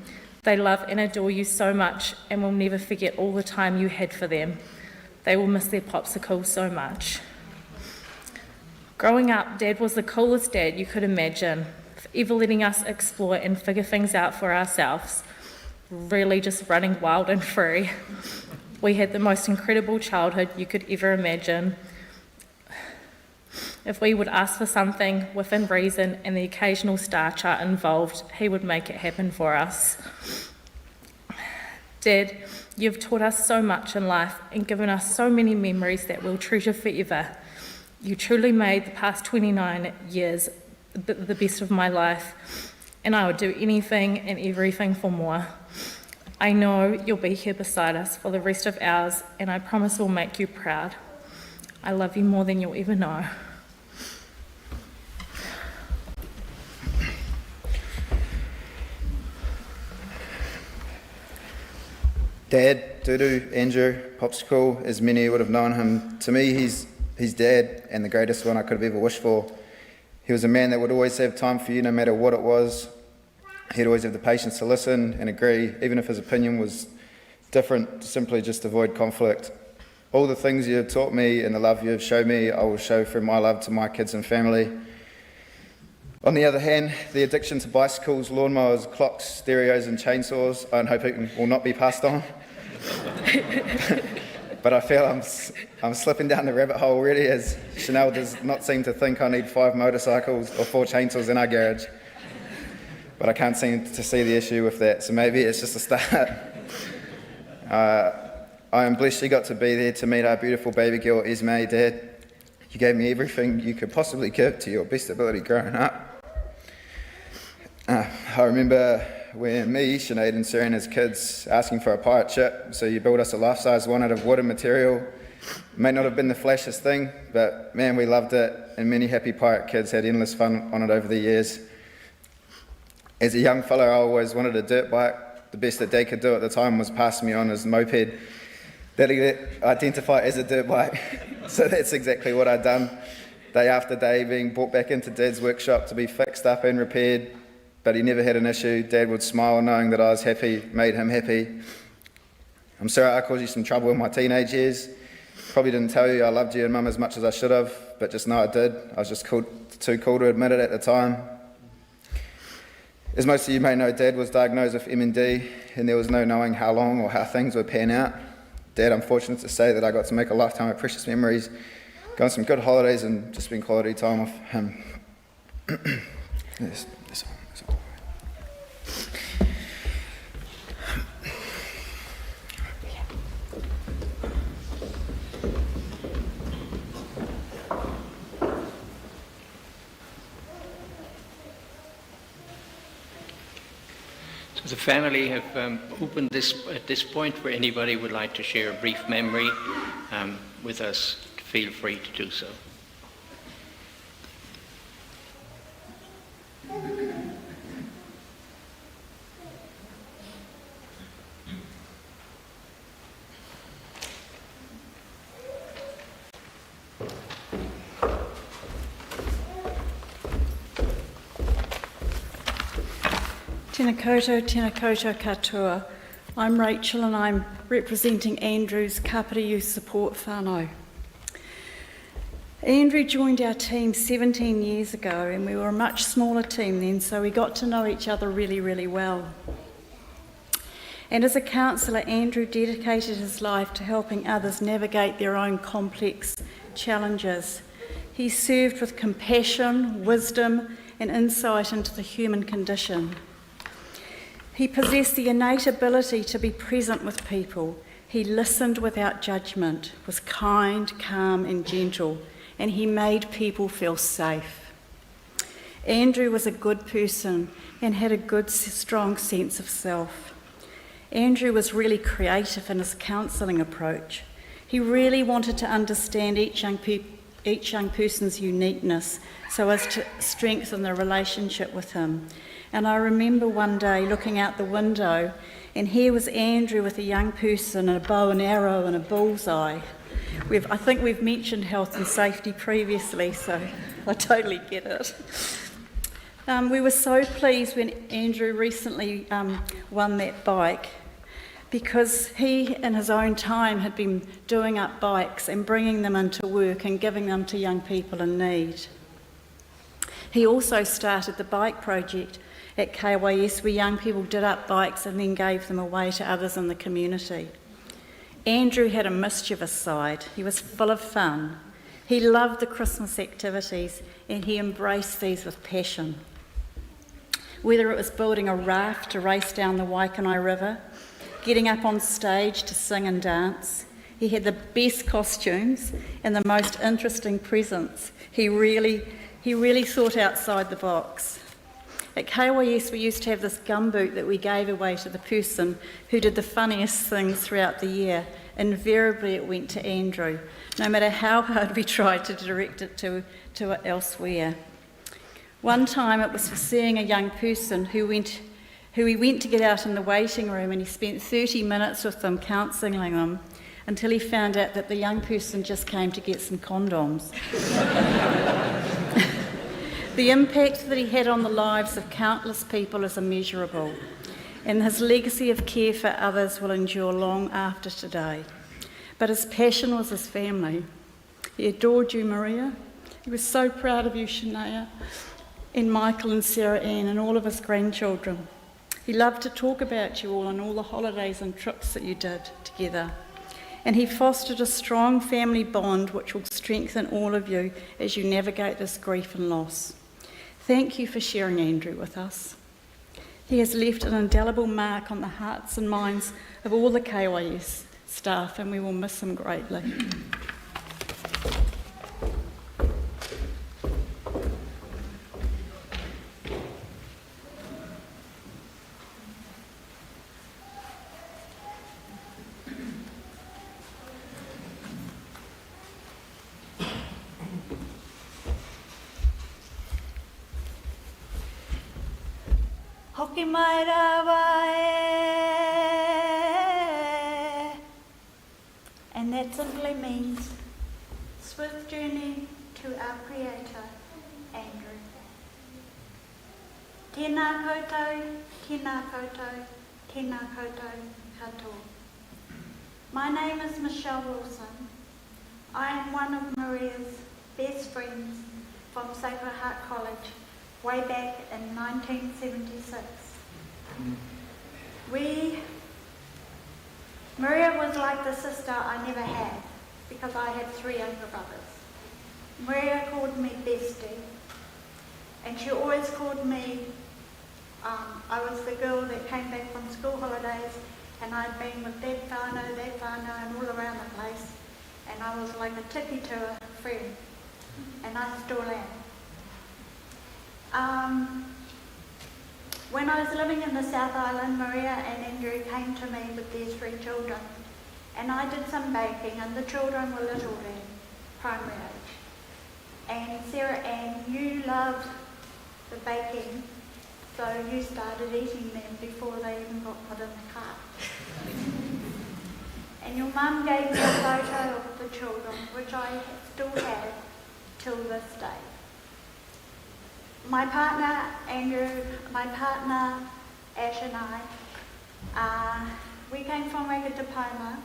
They love and adore you so much and will never forget all the time you had for them. They will miss their popsicle so much. Growing up, Dad was the coolest dad you could imagine, forever letting us explore and figure things out for ourselves, really just running wild and free. We had the most incredible childhood you could ever imagine. If we would ask for something within reason and the occasional star chart involved, he would make it happen for us. Dad, you've taught us so much in life and given us so many memories that we'll treasure forever. You truly made the past 29 years the best of my life, and I would do anything and everything for more. I know you'll be here beside us for the rest of ours, and I promise we'll make you proud. I love you more than you'll ever know. Dad, Dudu, Andrew, Popsicle, as many would have known him. To me, he's Dad and the greatest one I could have ever wished for. He was a man that would always have time for you no matter what it was. He'd always have the patience to listen and agree, even if his opinion was different, to simply just avoid conflict. All the things you have taught me and the love you have shown me, I will show through my love to my kids and family. On the other hand, the addiction to bicycles, lawnmowers, clocks, stereos and chainsaws, I'm hoping will not be passed on. But I feel I'm slipping down the rabbit hole already, as Chanel does not seem to think I need 5 motorcycles or 4 chainsaws in our garage. But I can't seem to see the issue with that, so maybe it's just a start. I am blessed you got to be there to meet our beautiful baby girl, Esme, Dad. You gave me everything you could possibly give to your best ability growing up. I remember when me, Sinead and Seren as kids asking for a pirate ship, so you built us a life-size one out of wood and material. It may not have been the flashiest thing, but man, we loved it, and many happy pirate kids had endless fun on it over the years. As a young fella, I always wanted a dirt bike. The best that Dad could do at the time was pass me on his moped that he identified as a dirt bike. So that's exactly what I'd done, day after day, being brought back into Dad's workshop to be fixed up and repaired. But he never had an issue. Dad would smile knowing that I was happy, made him happy. I'm sorry I caused you some trouble in my teenage years. Probably didn't tell you I loved you and Mum as much as I should have, but just know I did. I was just too cool to admit it at the time. As most of you may know, Dad was diagnosed with MND, and there was no knowing how long or how things would pan out. Dad, I'm fortunate to say that I got to make a lifetime of precious memories, go on some good holidays and just spend quality time with him. Yes. The family have opened this at this point for anybody would like to share a brief memory with us. Feel free to do so. Tēnā koutou katoa. I'm Rachel and I'm representing Andrew's Kapiti Youth Support whānau. Andrew joined our team 17 years ago and we were a much smaller team then, so we got to know each other really, really well. And as a counsellor, Andrew dedicated his life to helping others navigate their own complex challenges. He served with compassion, wisdom and insight into the human condition. He possessed the innate ability to be present with people. He listened without judgment, was kind, calm and gentle, and he made people feel safe. Andrew was a good person and had a good, strong sense of self. Andrew was really creative in his counselling approach. He really wanted to understand each young person's uniqueness so as to strengthen the relationship with him. And I remember one day looking out the window and here was Andrew with a young person and a bow and arrow and a bullseye. I think we've mentioned health and safety previously, so I totally get it. We were so pleased when Andrew recently won that bike because he, in his own time, had been doing up bikes and bringing them into work and giving them to young people in need. He also started the bike project at KYS where young people did up bikes and then gave them away to others in the community. Andrew had a mischievous side. He was full of fun. He loved the Christmas activities and he embraced these with passion. Whether it was building a raft to race down the Waikanae River, getting up on stage to sing and dance, he had the best costumes and the most interesting presents. He really thought outside the box. At KYS we used to have this gumboot that we gave away to the person who did the funniest things throughout the year. Invariably it went to Andrew, no matter how hard we tried to direct it to elsewhere. One time it was for seeing a young person who he went to get out in the waiting room and he spent 30 minutes with them counselling them until he found out that the young person just came to get some condoms. The impact that he had on the lives of countless people is immeasurable, and his legacy of care for others will endure long after today. But his passion was his family. He adored you, Maria. He was so proud of you, Shania, and Michael and Sarah Ann, and all of his grandchildren. He loved to talk about you all and all the holidays and trips that you did together. And he fostered a strong family bond which will strengthen all of you as you navigate this grief and loss. Thank you for sharing Andrew with us. He has left an indelible mark on the hearts and minds of all the KYS staff, and we will miss him greatly. Hoki mai rawa e. And that simply means swift journey to our Creator, Andrew. Tēnā koutou, tēnā koutou, tēnā koutou katoa. My name is Michelle Wilson. I am one of Maria's best friends from Sacred Heart College way back in 1976. Maria was like the sister I never had because I had 3 younger brothers. Maria called me Bestie, and she always called me, I was the girl that came back from school holidays and I'd been with that whānau and all around the place, and I was like a tipi to a friend, and I still am. When I was living in the South Island, Maria and Andrew came to me with their 3 children, and I did some baking, and the children were little then, primary age. And Sarah Ann, you loved the baking, so you started eating them before they even got put in the cart. And your mum gave me a photo of the children, which I still have till this day. My partner Andrew, my partner Ash and I, we came from Rakatapoma,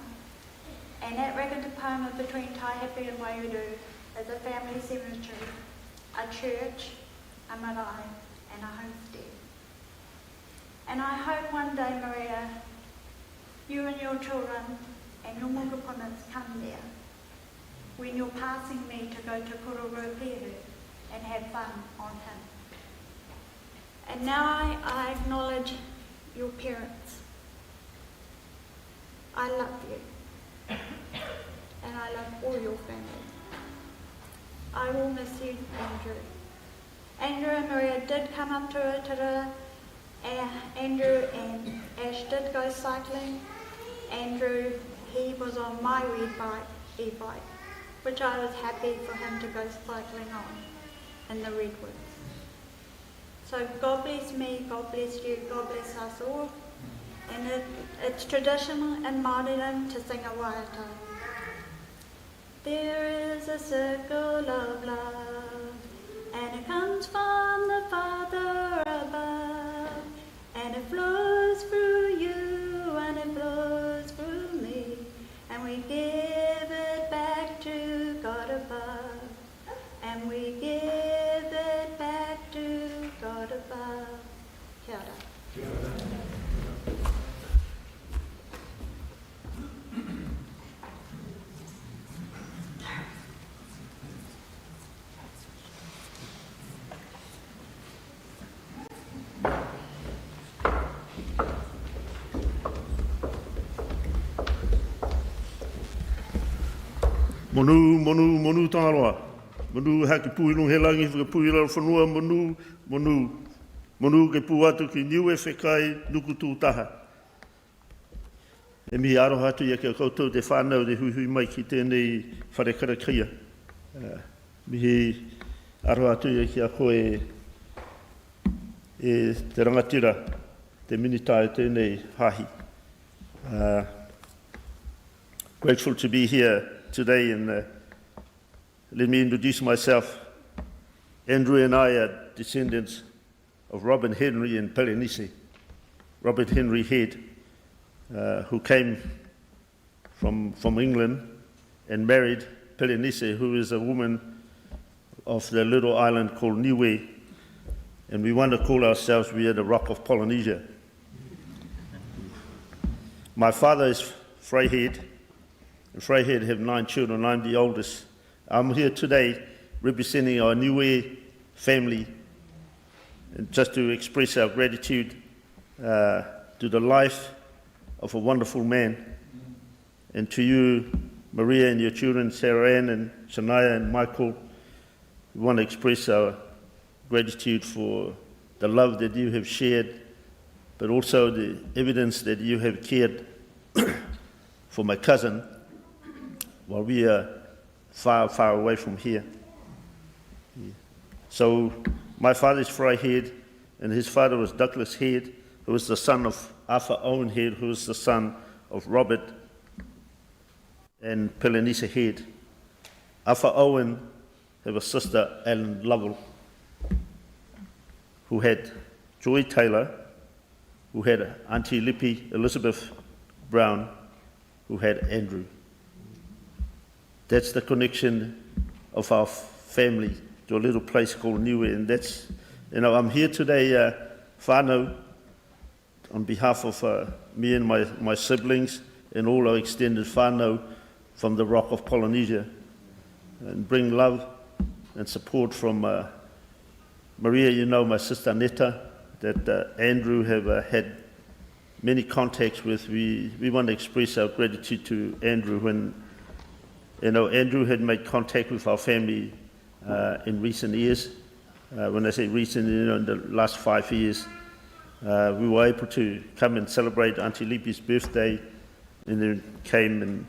and at Rakatapoma between Taihape and Waiuru is a family cemetery, a church, a marae and a homestead. And I hope one day, Maria, you and your children and your mukapunas come there when you're passing me to go to Kururupiru and have fun on him. And now I acknowledge your parents. I love you. And I love all your family. I will miss you, Andrew. Andrew and Maria did come up to Ruatara. Andrew and Ash did go cycling. Andrew, he was on my red bike, e-bike, which I was happy for him to go cycling on in the redwoods. So God bless me, God bless you, God bless us all. And it's traditional in Māoridom to sing a waiata. There is a circle of love, and it comes from the Father above, and it flows through you, and it flows through me, and we give it back to God above, and we give it back to God above. Kia ora. Kia ora. Monu tāroa. Monu haki puhilung he langi whakapuhila whanua monu ke pu atu ki niue whekai nuku tūtaha. E mihi aroha atu ia ke koutou te whanau te hui mai ki tēnei wharekara kia. Mihi aroha atu ia ki a koe e te rangatira, te minitai tēnei hahi. Grateful to be here today, and let me introduce myself. Andrew and I are descendants of Robin Henry and Pelenise. Robert Henry Head, who came from England and married Pelenise, who is a woman of the little island called Niue, and we want to call ourselves, we are the Rock of Polynesia. My father is Frey Head, and Frey Head have 9 children. I'm the oldest. I'm here today representing our Niue family, and just to express our gratitude to the life of a wonderful man, and to you, Maria, and your children, Sarah Ann and Shania and Michael. We want to express our gratitude for the love that you have shared, but also the evidence that you have cared for my cousin while we are far, far away from here. So my father is Frey Head, and his father was Douglas Head, who was the son of Arthur Owen Head, who was the son of Robert and Pelenise Head. Arthur Owen had a sister, Ellen Lovell, who had Joy Taylor, who had Auntie Lippy, Elizabeth Brown, who had Andrew. That's the connection of our family to a little place called Niue, and that's, I'm here today, whānau, on behalf of me and my siblings and all our extended whānau from the Rock of Polynesia, and bring love and support from Maria, my sister Netta, that Andrew have had many contacts with. We want to express our gratitude to Andrew when, Andrew had made contact with our family in recent years. When I say recent, in the last 5 years, we were able to come and celebrate Auntie Lippy's birthday, and then came and,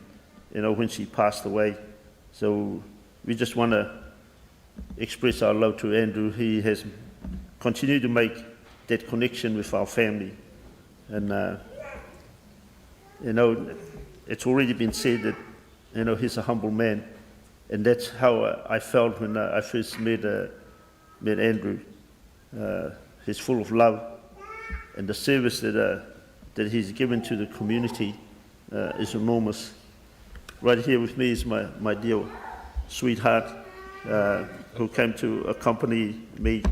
when she passed away. So we just want to express our love to Andrew. He has continued to make that connection with our family. And, it's already been said that, he's a humble man. And that's how I felt when I first met Andrew. He's full of love, and the service that he's given to the community is enormous. Right here with me is my dear sweetheart, who came to accompany me.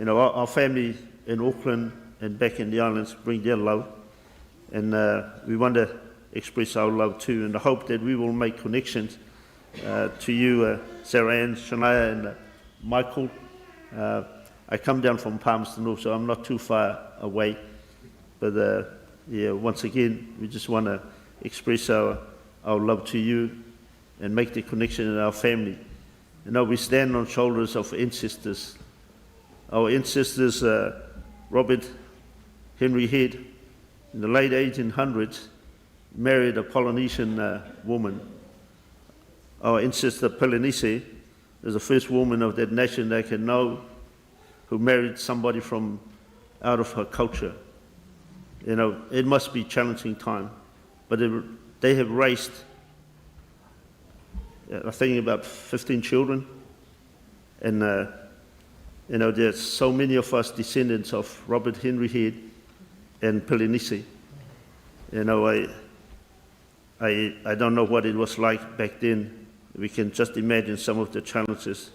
Our family in Auckland and back in the islands bring their love, and we want to express our love too, and I hope that we will make connections to you, Sarah Ann, Shania, and Michael. I come down from Palmerston, so I'm not too far away. But once again, we just want to express our love to you and make the connection in our family. We stand on shoulders of ancestors. Our ancestors, Robert Henry Head, in the late 1800s, married a Polynesian woman. Our ancestor Polynesia is the first woman of that nation that I can know who married somebody from out of her culture. It must be a challenging time, but they have raised, I think, about 15 children, and there's so many of us descendants of Robert Henry Head and Polynesia. I don't know what it was like back then. We can just imagine some of the challenges,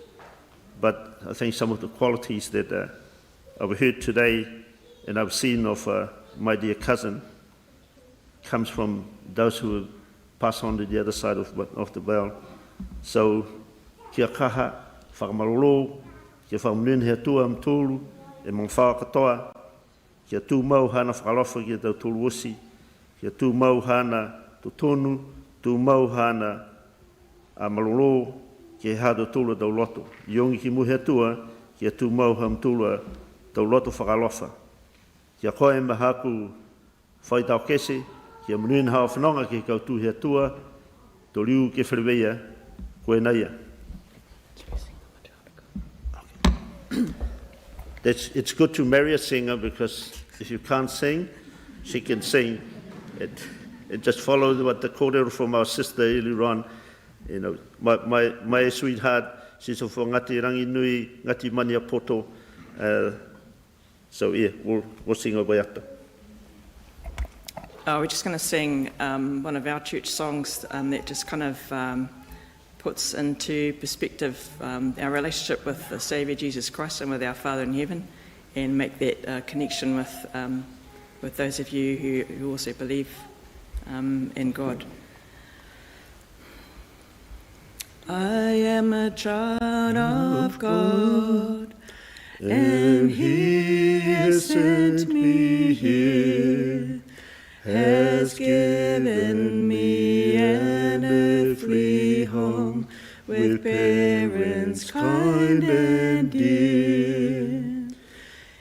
but I think some of the qualities that I've heard today and I've seen of my dear cousin comes from those who have passed on to the other side of the veil. So, kia kaha, whakamarolo, kia whakamunun hea tua am tōru, e mong whakatoa, kia tū mau hana whakalofa kia tau tōru osi, kia tū mau hana tō tonu, tū mau hana a malolo, kia hado tōru tau loto. Iongi ki muhea tua, kia tū mau ham tōru tau loto whakalofa. Kia koe mahaku whaitau kese, kia munun hawa whanonga ki kau tū hea tua, tō riu ke whiriweia, koe naia. It's good to marry a singer, because if you can't sing, she can sing. It just follows what the kōrero from our sister earlier on. My sweetheart, she's of Ngati Rangi Nui, Ngati Mania Poto. So yeah, we'll sing Obayata. We're just going to sing one of our church songs that just kind of puts into perspective our relationship with the Saviour Jesus Christ and with our Father in heaven, and make that connection with those of you who also believe in God. I am a child of God, and He has sent me here, has given me an earthly home with parents kind and dear.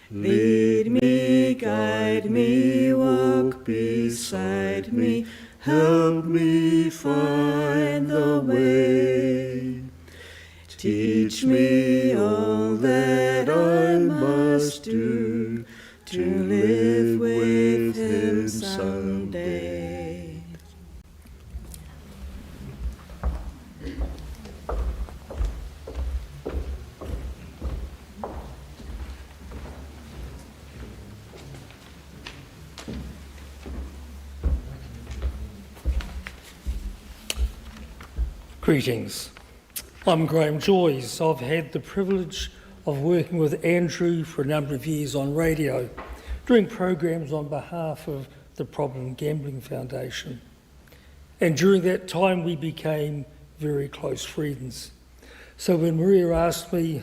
Lead me, guide me, walk beside me, help me find the way. Teach me all that I must do to live with Him someday. Greetings. I'm Graham Joyce. I've had the privilege of working with Andrew for a number of years on radio, doing programs on behalf of the Problem Gambling Foundation. And during that time, we became very close friends. So when Maria asked me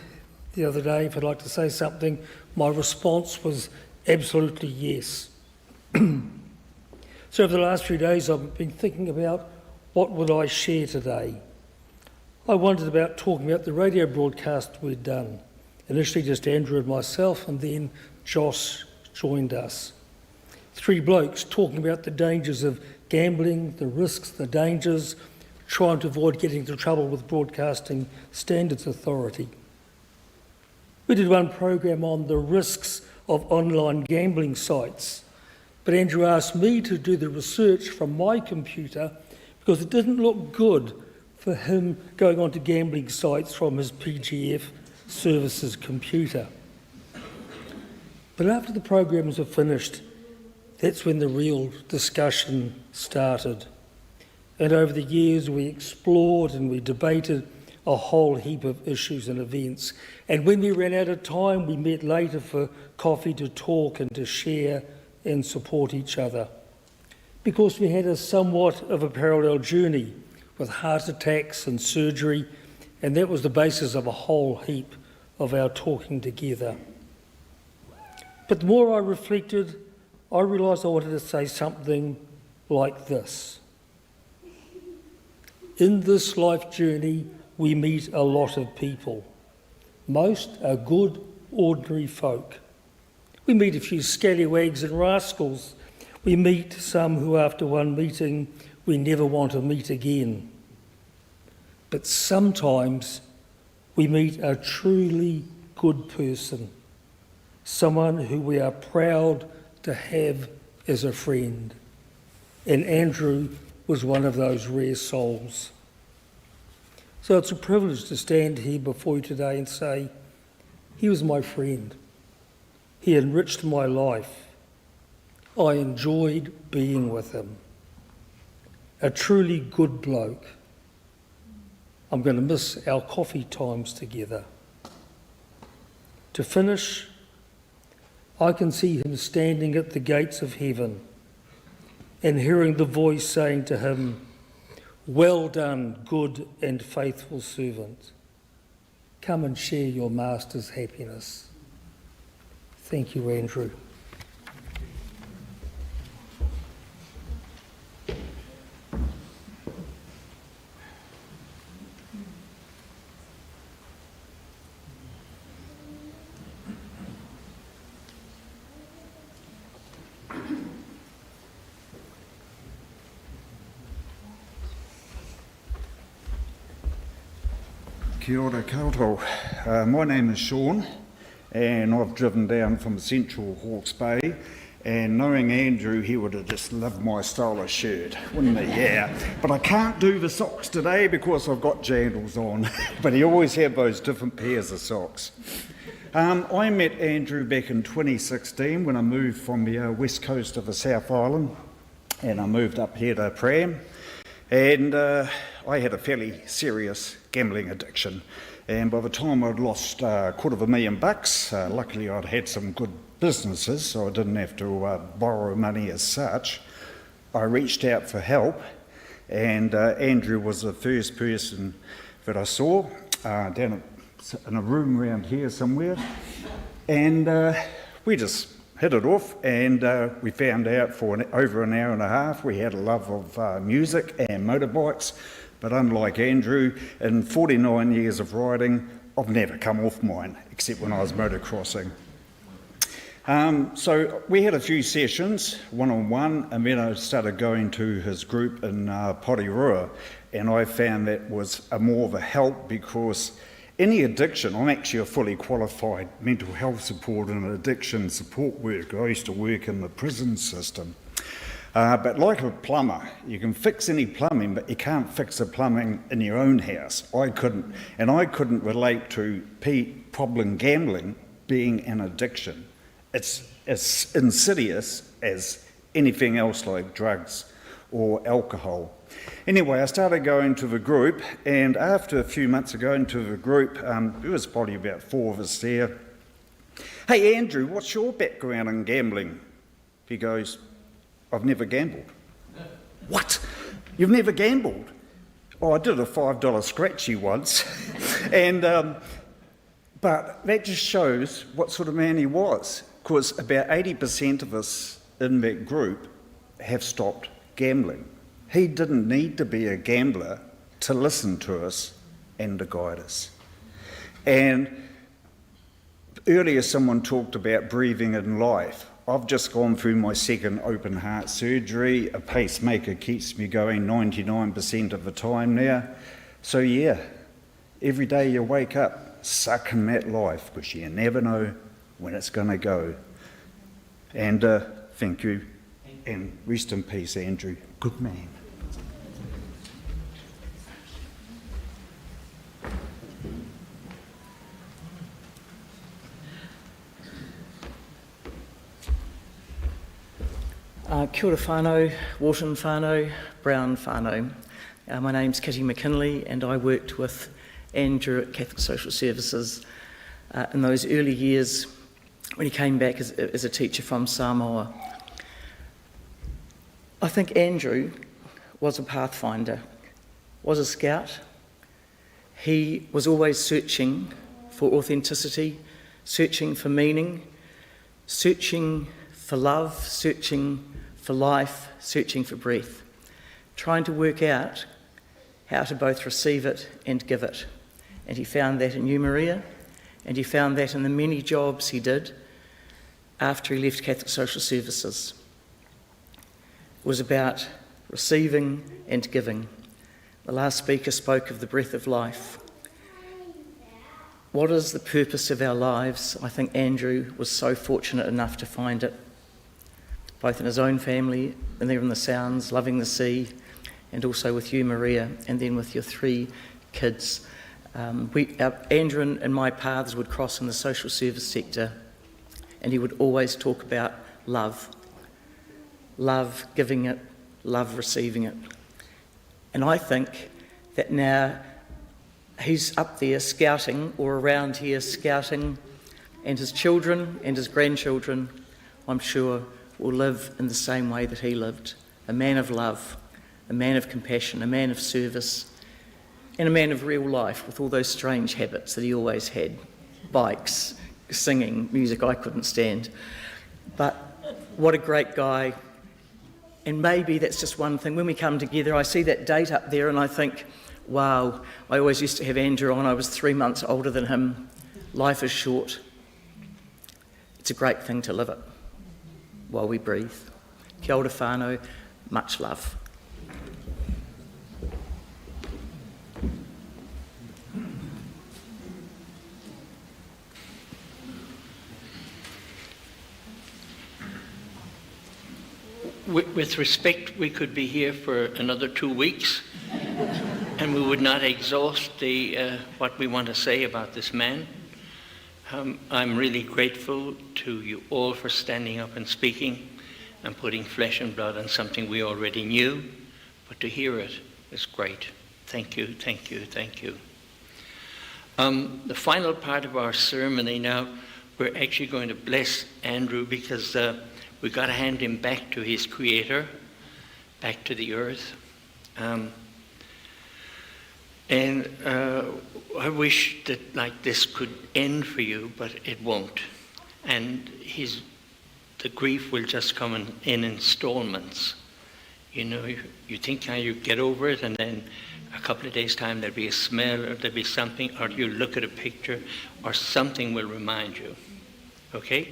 the other day if I'd like to say something, my response was absolutely yes. So over the last few days, I've been thinking about what would I share today. I wondered about talking about the radio broadcast we'd done. Initially just Andrew and myself, and then Josh joined us. 3 blokes talking about the dangers of gambling, the risks, the dangers, trying to avoid getting into trouble with Broadcasting Standards Authority. We did one program on the risks of online gambling sites, but Andrew asked me to do the research from my computer because it didn't look good for him going onto gambling sites from his PGF services computer. But after the programs were finished, that's when the real discussion started. And over the years we explored and we debated a whole heap of issues and events. And when we ran out of time, we met later for coffee to talk and to share and support each other. Because we had a somewhat of a parallel journey with heart attacks and surgery, and that was the basis of a whole heap of our talking together. But the more I reflected, I realised I wanted to say something like this. In this life journey, we meet a lot of people. Most are good, ordinary folk. We meet a few scallywags and rascals. We meet some who, after one meeting, we never want to meet again. But sometimes we meet a truly good person, someone who we are proud to have as a friend. And Andrew was one of those rare souls. So it's a privilege to stand here before you today and say, he was my friend. He enriched my life. I enjoyed being with him. A truly good bloke. I'm going to miss our coffee times together. To finish, I can see him standing at the gates of heaven and hearing the voice saying to him, "Well done, good and faithful servant. Come and share your master's happiness." Thank you, Andrew. Kia ora koutou. My name is Sean, and I've driven down from central Hawke's Bay, and knowing Andrew, he would have just loved my style of shirt, wouldn't he? Yeah. But I can't do the socks today because I've got jandals on, but he always had those different pairs of socks. I met Andrew back in 2016 when I moved from the west coast of the South Island, and I moved up here to Pram, and I had a fairly serious gambling addiction, and by the time I'd lost $250,000, luckily I'd had some good businesses so I didn't have to borrow money as such. I reached out for help, and Andrew was the first person that I saw down in a room around here somewhere, and we just hit it off, and we found out for over an hour and a half we had a love of music and motorbikes. But unlike Andrew, in 49 years of riding, I've never come off mine, except when I was motocrossing. So we had a few sessions, one-on-one, and then I started going to his group in Porirua, and I found that was more of a help because any addiction, I'm actually a fully qualified mental health support and addiction support worker. I used to work in the prison system. But like a plumber, you can fix any plumbing, but you can't fix the plumbing in your own house. I couldn't. And I couldn't relate to problem gambling being an addiction. It's as insidious as anything else like drugs or alcohol. Anyway, I started going to the group, and after a few months of going to the group, there was probably about 4 of us there. "Hey Andrew, what's your background in gambling?" He goes, "I've never gambled." "What? You've never gambled?" "Oh, I did a $5 scratchy once." But that just shows what sort of man he was, because about 80% of us in that group have stopped gambling. He didn't need to be a gambler to listen to us and to guide us. And earlier someone talked about breathing in life. I've just gone through my second open heart surgery. A pacemaker keeps me going 99% of the time now. So yeah, every day you wake up, suck in that life, because you never know when it's going to go. And thank you, and rest in peace, Andrew. Good man. Kia ora whānau, Wharton whānau, Brown whānau. My name's Kitty McKinley, and I worked with Andrew at Catholic Social Services in those early years when he came back as a teacher from Samoa. I think Andrew was a pathfinder, was a scout. He was always searching for authenticity, searching for meaning, searching for love, searching for life, searching for breath, trying to work out how to both receive it and give it. And he found that in you, Maria, and he found that in the many jobs he did after he left Catholic Social Services. It was about receiving and giving. The last speaker spoke of the breath of life. What is the purpose of our lives? I think Andrew was so fortunate enough to find it, both in his own family and there in the Sounds, loving the sea, and also with you, Maria, and then with your 3 kids. Andrew and my paths would cross in the social service sector, and he would always talk about love. Love giving it, love receiving it. And I think that now he's up there scouting, or around here scouting, and his children and his grandchildren, I'm sure, will live in the same way that he lived. A man of love, a man of compassion, a man of service, and a man of real life with all those strange habits that he always had. Bikes, singing, music I couldn't stand. But what a great guy. And maybe that's just one thing. When we come together, I see that date up there and I think, wow, I always used to have Andrew on. I was 3 months older than him. Life is short. It's a great thing to live it while we breathe. Kia ora whānau, much love. With respect, we could be here for another 2 weeks and we would not exhaust what we want to say about this man. I'm really grateful to you all for standing up and speaking and putting flesh and blood on something we already knew, but to hear it is great. Thank you, thank you, thank you. The final part of our ceremony now, we're actually going to bless Andrew because we've got to hand him back to his Creator, back to the earth. And I wish that like this could end for you, but it won't. And the grief will just come in installments. You know, you think how you get over it, and then a couple of days' time there'll be a smell, or there'll be something, or you look at a picture, or something will remind you. Okay?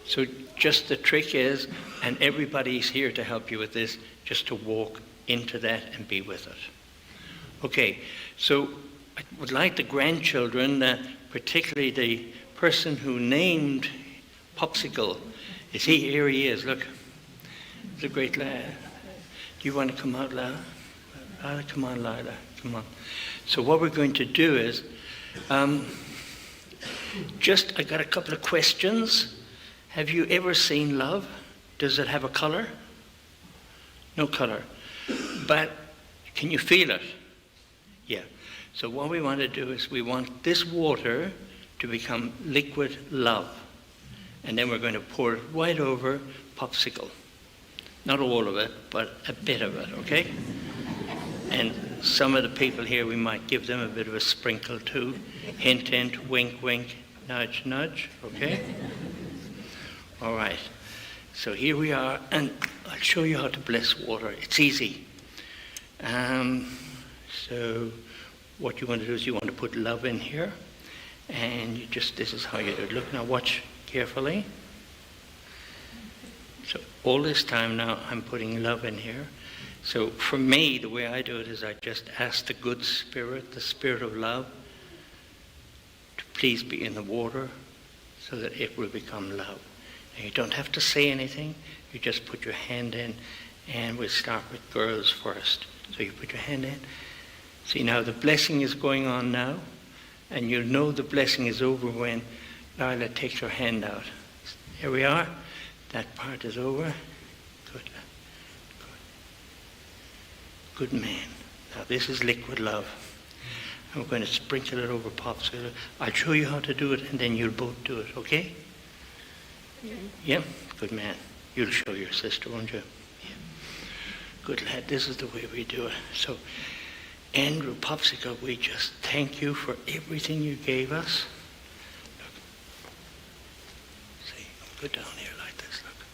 So just the trick is, and everybody's here to help you with this, just to walk into that and be with it. Okay, so I would like the grandchildren, particularly the person who named Popsicle. Here he is, look. He's a great lad. Do you want to come out, Lila? Lila, come on, Lila, come on. So what we're going to do is, I got a couple of questions. Have you ever seen love? Does it have a color? No color. But can you feel it? Yeah. So what we want to do is we want this water to become liquid love. And then we're going to pour it right over Popsicle. Not all of it, but a bit of it, okay? And some of the people here, we might give them a bit of a sprinkle too. Hint, hint, wink, wink, nudge, nudge, okay? All right. So here we are, and I'll show you how to bless water. It's easy. So what you want to do is you want to put love in here, and this is how you do it. Look now, watch carefully. all this time now, I'm putting love in here. So for me, the way I do it is I just ask the good spirit, the spirit of love, to please be in the water so that it will become love. And you don't have to say anything. You just put your hand in, and we'll start with girls first. So you put your hand in. See, now the blessing is going on now, and you'll know the blessing is over when Lila takes her hand out. Here we are. That part is over. Good. Good man. Now this is liquid love. I'm going to sprinkle it over Popsicle. I'll show you how to do it, and then you'll both do it, okay? Yeah? Good man. You'll show your sister, won't you? Yeah. Good lad. This is the way we do it. So, Andrew, Popsicle, we just thank you for everything you gave us. Look. See, go down here like this, look.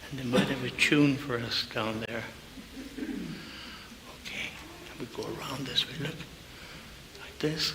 And they might have a tune for us down there. Okay, and we go around this way, look. Like this.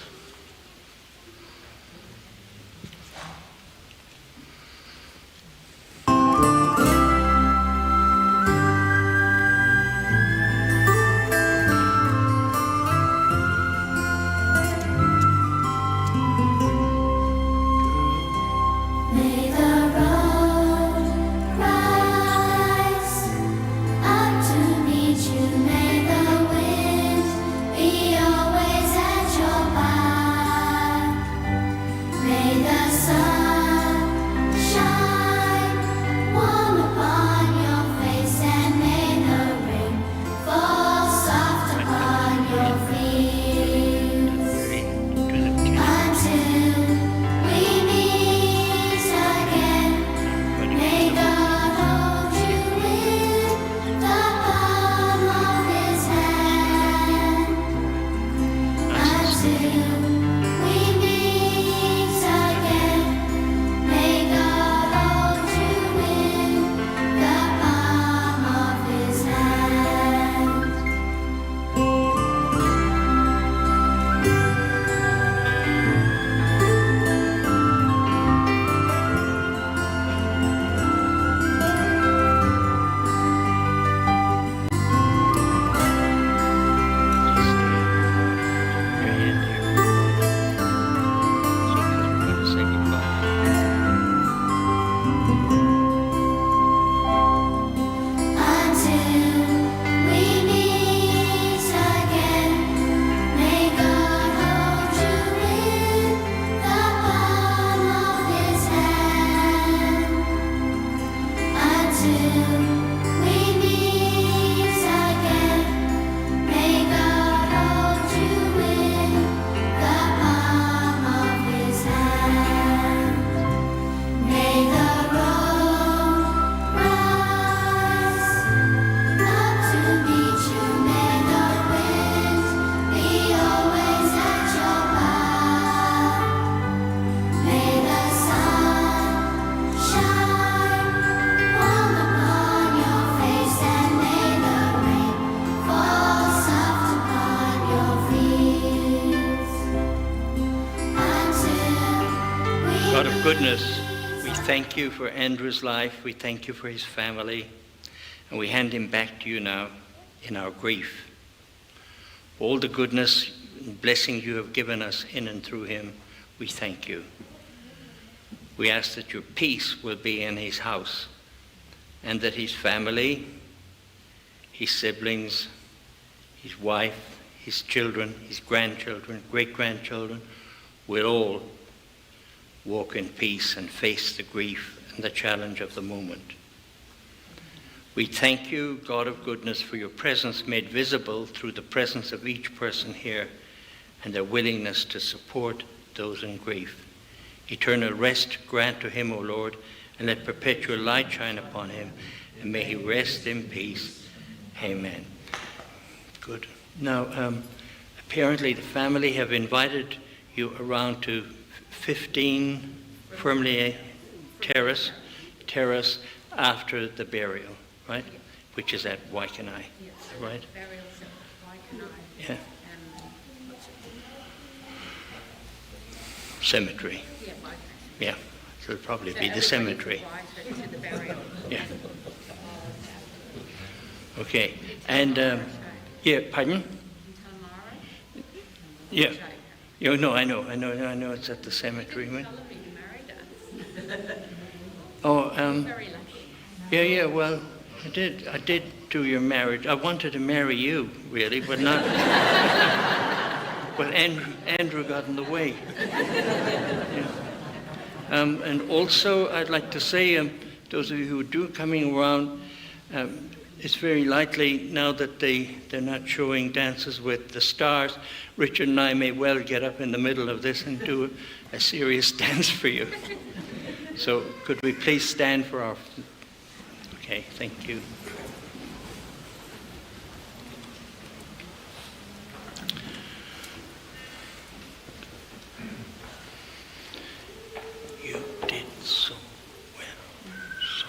Goodness, we thank you for Andrew's life, we thank you for his family, and we hand him back to you now in our grief. All the goodness and blessing you have given us in and through him, we thank you. We ask that your peace will be in his house, and that his family, his siblings, his wife, his children, his grandchildren, great-grandchildren, will all walk in peace and face the grief and the challenge of the moment. We thank you, God of goodness, for your presence made visible through the presence of each person here and their willingness to support those in grief. Eternal rest grant to him, O Lord, and let perpetual light shine upon him, and may he rest in peace. Amen. Good. Now, apparently the family have invited you around to 15 Firmly Terrace after the burial, right? Which is at Waikanae, right? Burials at Waikanae. Yeah. Cemetery. Yeah, Waikanae. Yeah. So it'll probably be the cemetery. Yeah. Okay. And, yeah, pardon? Yeah. Yeah, no, I know it's at the cemetery. Oh, yeah, well, I did do your marriage. I wanted to marry you, really, but not, but Andrew got in the way. Yeah. And also, I'd like to say, those of you who do coming around, it's very likely now that they're not showing dances with the stars, Richard and I may well get up in the middle of this and do a serious dance for you. So could we please stand for our... Okay, thank you. You did so well, so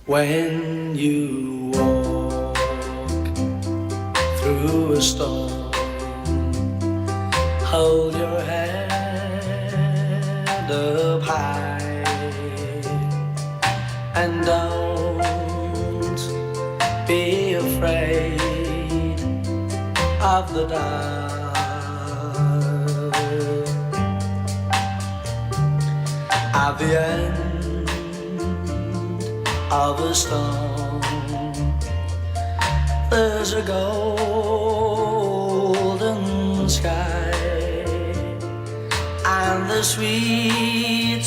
When you walk through a storm, hold your head up high and don't be afraid of the dark. At the end of a storm, there's a golden sky and the sweet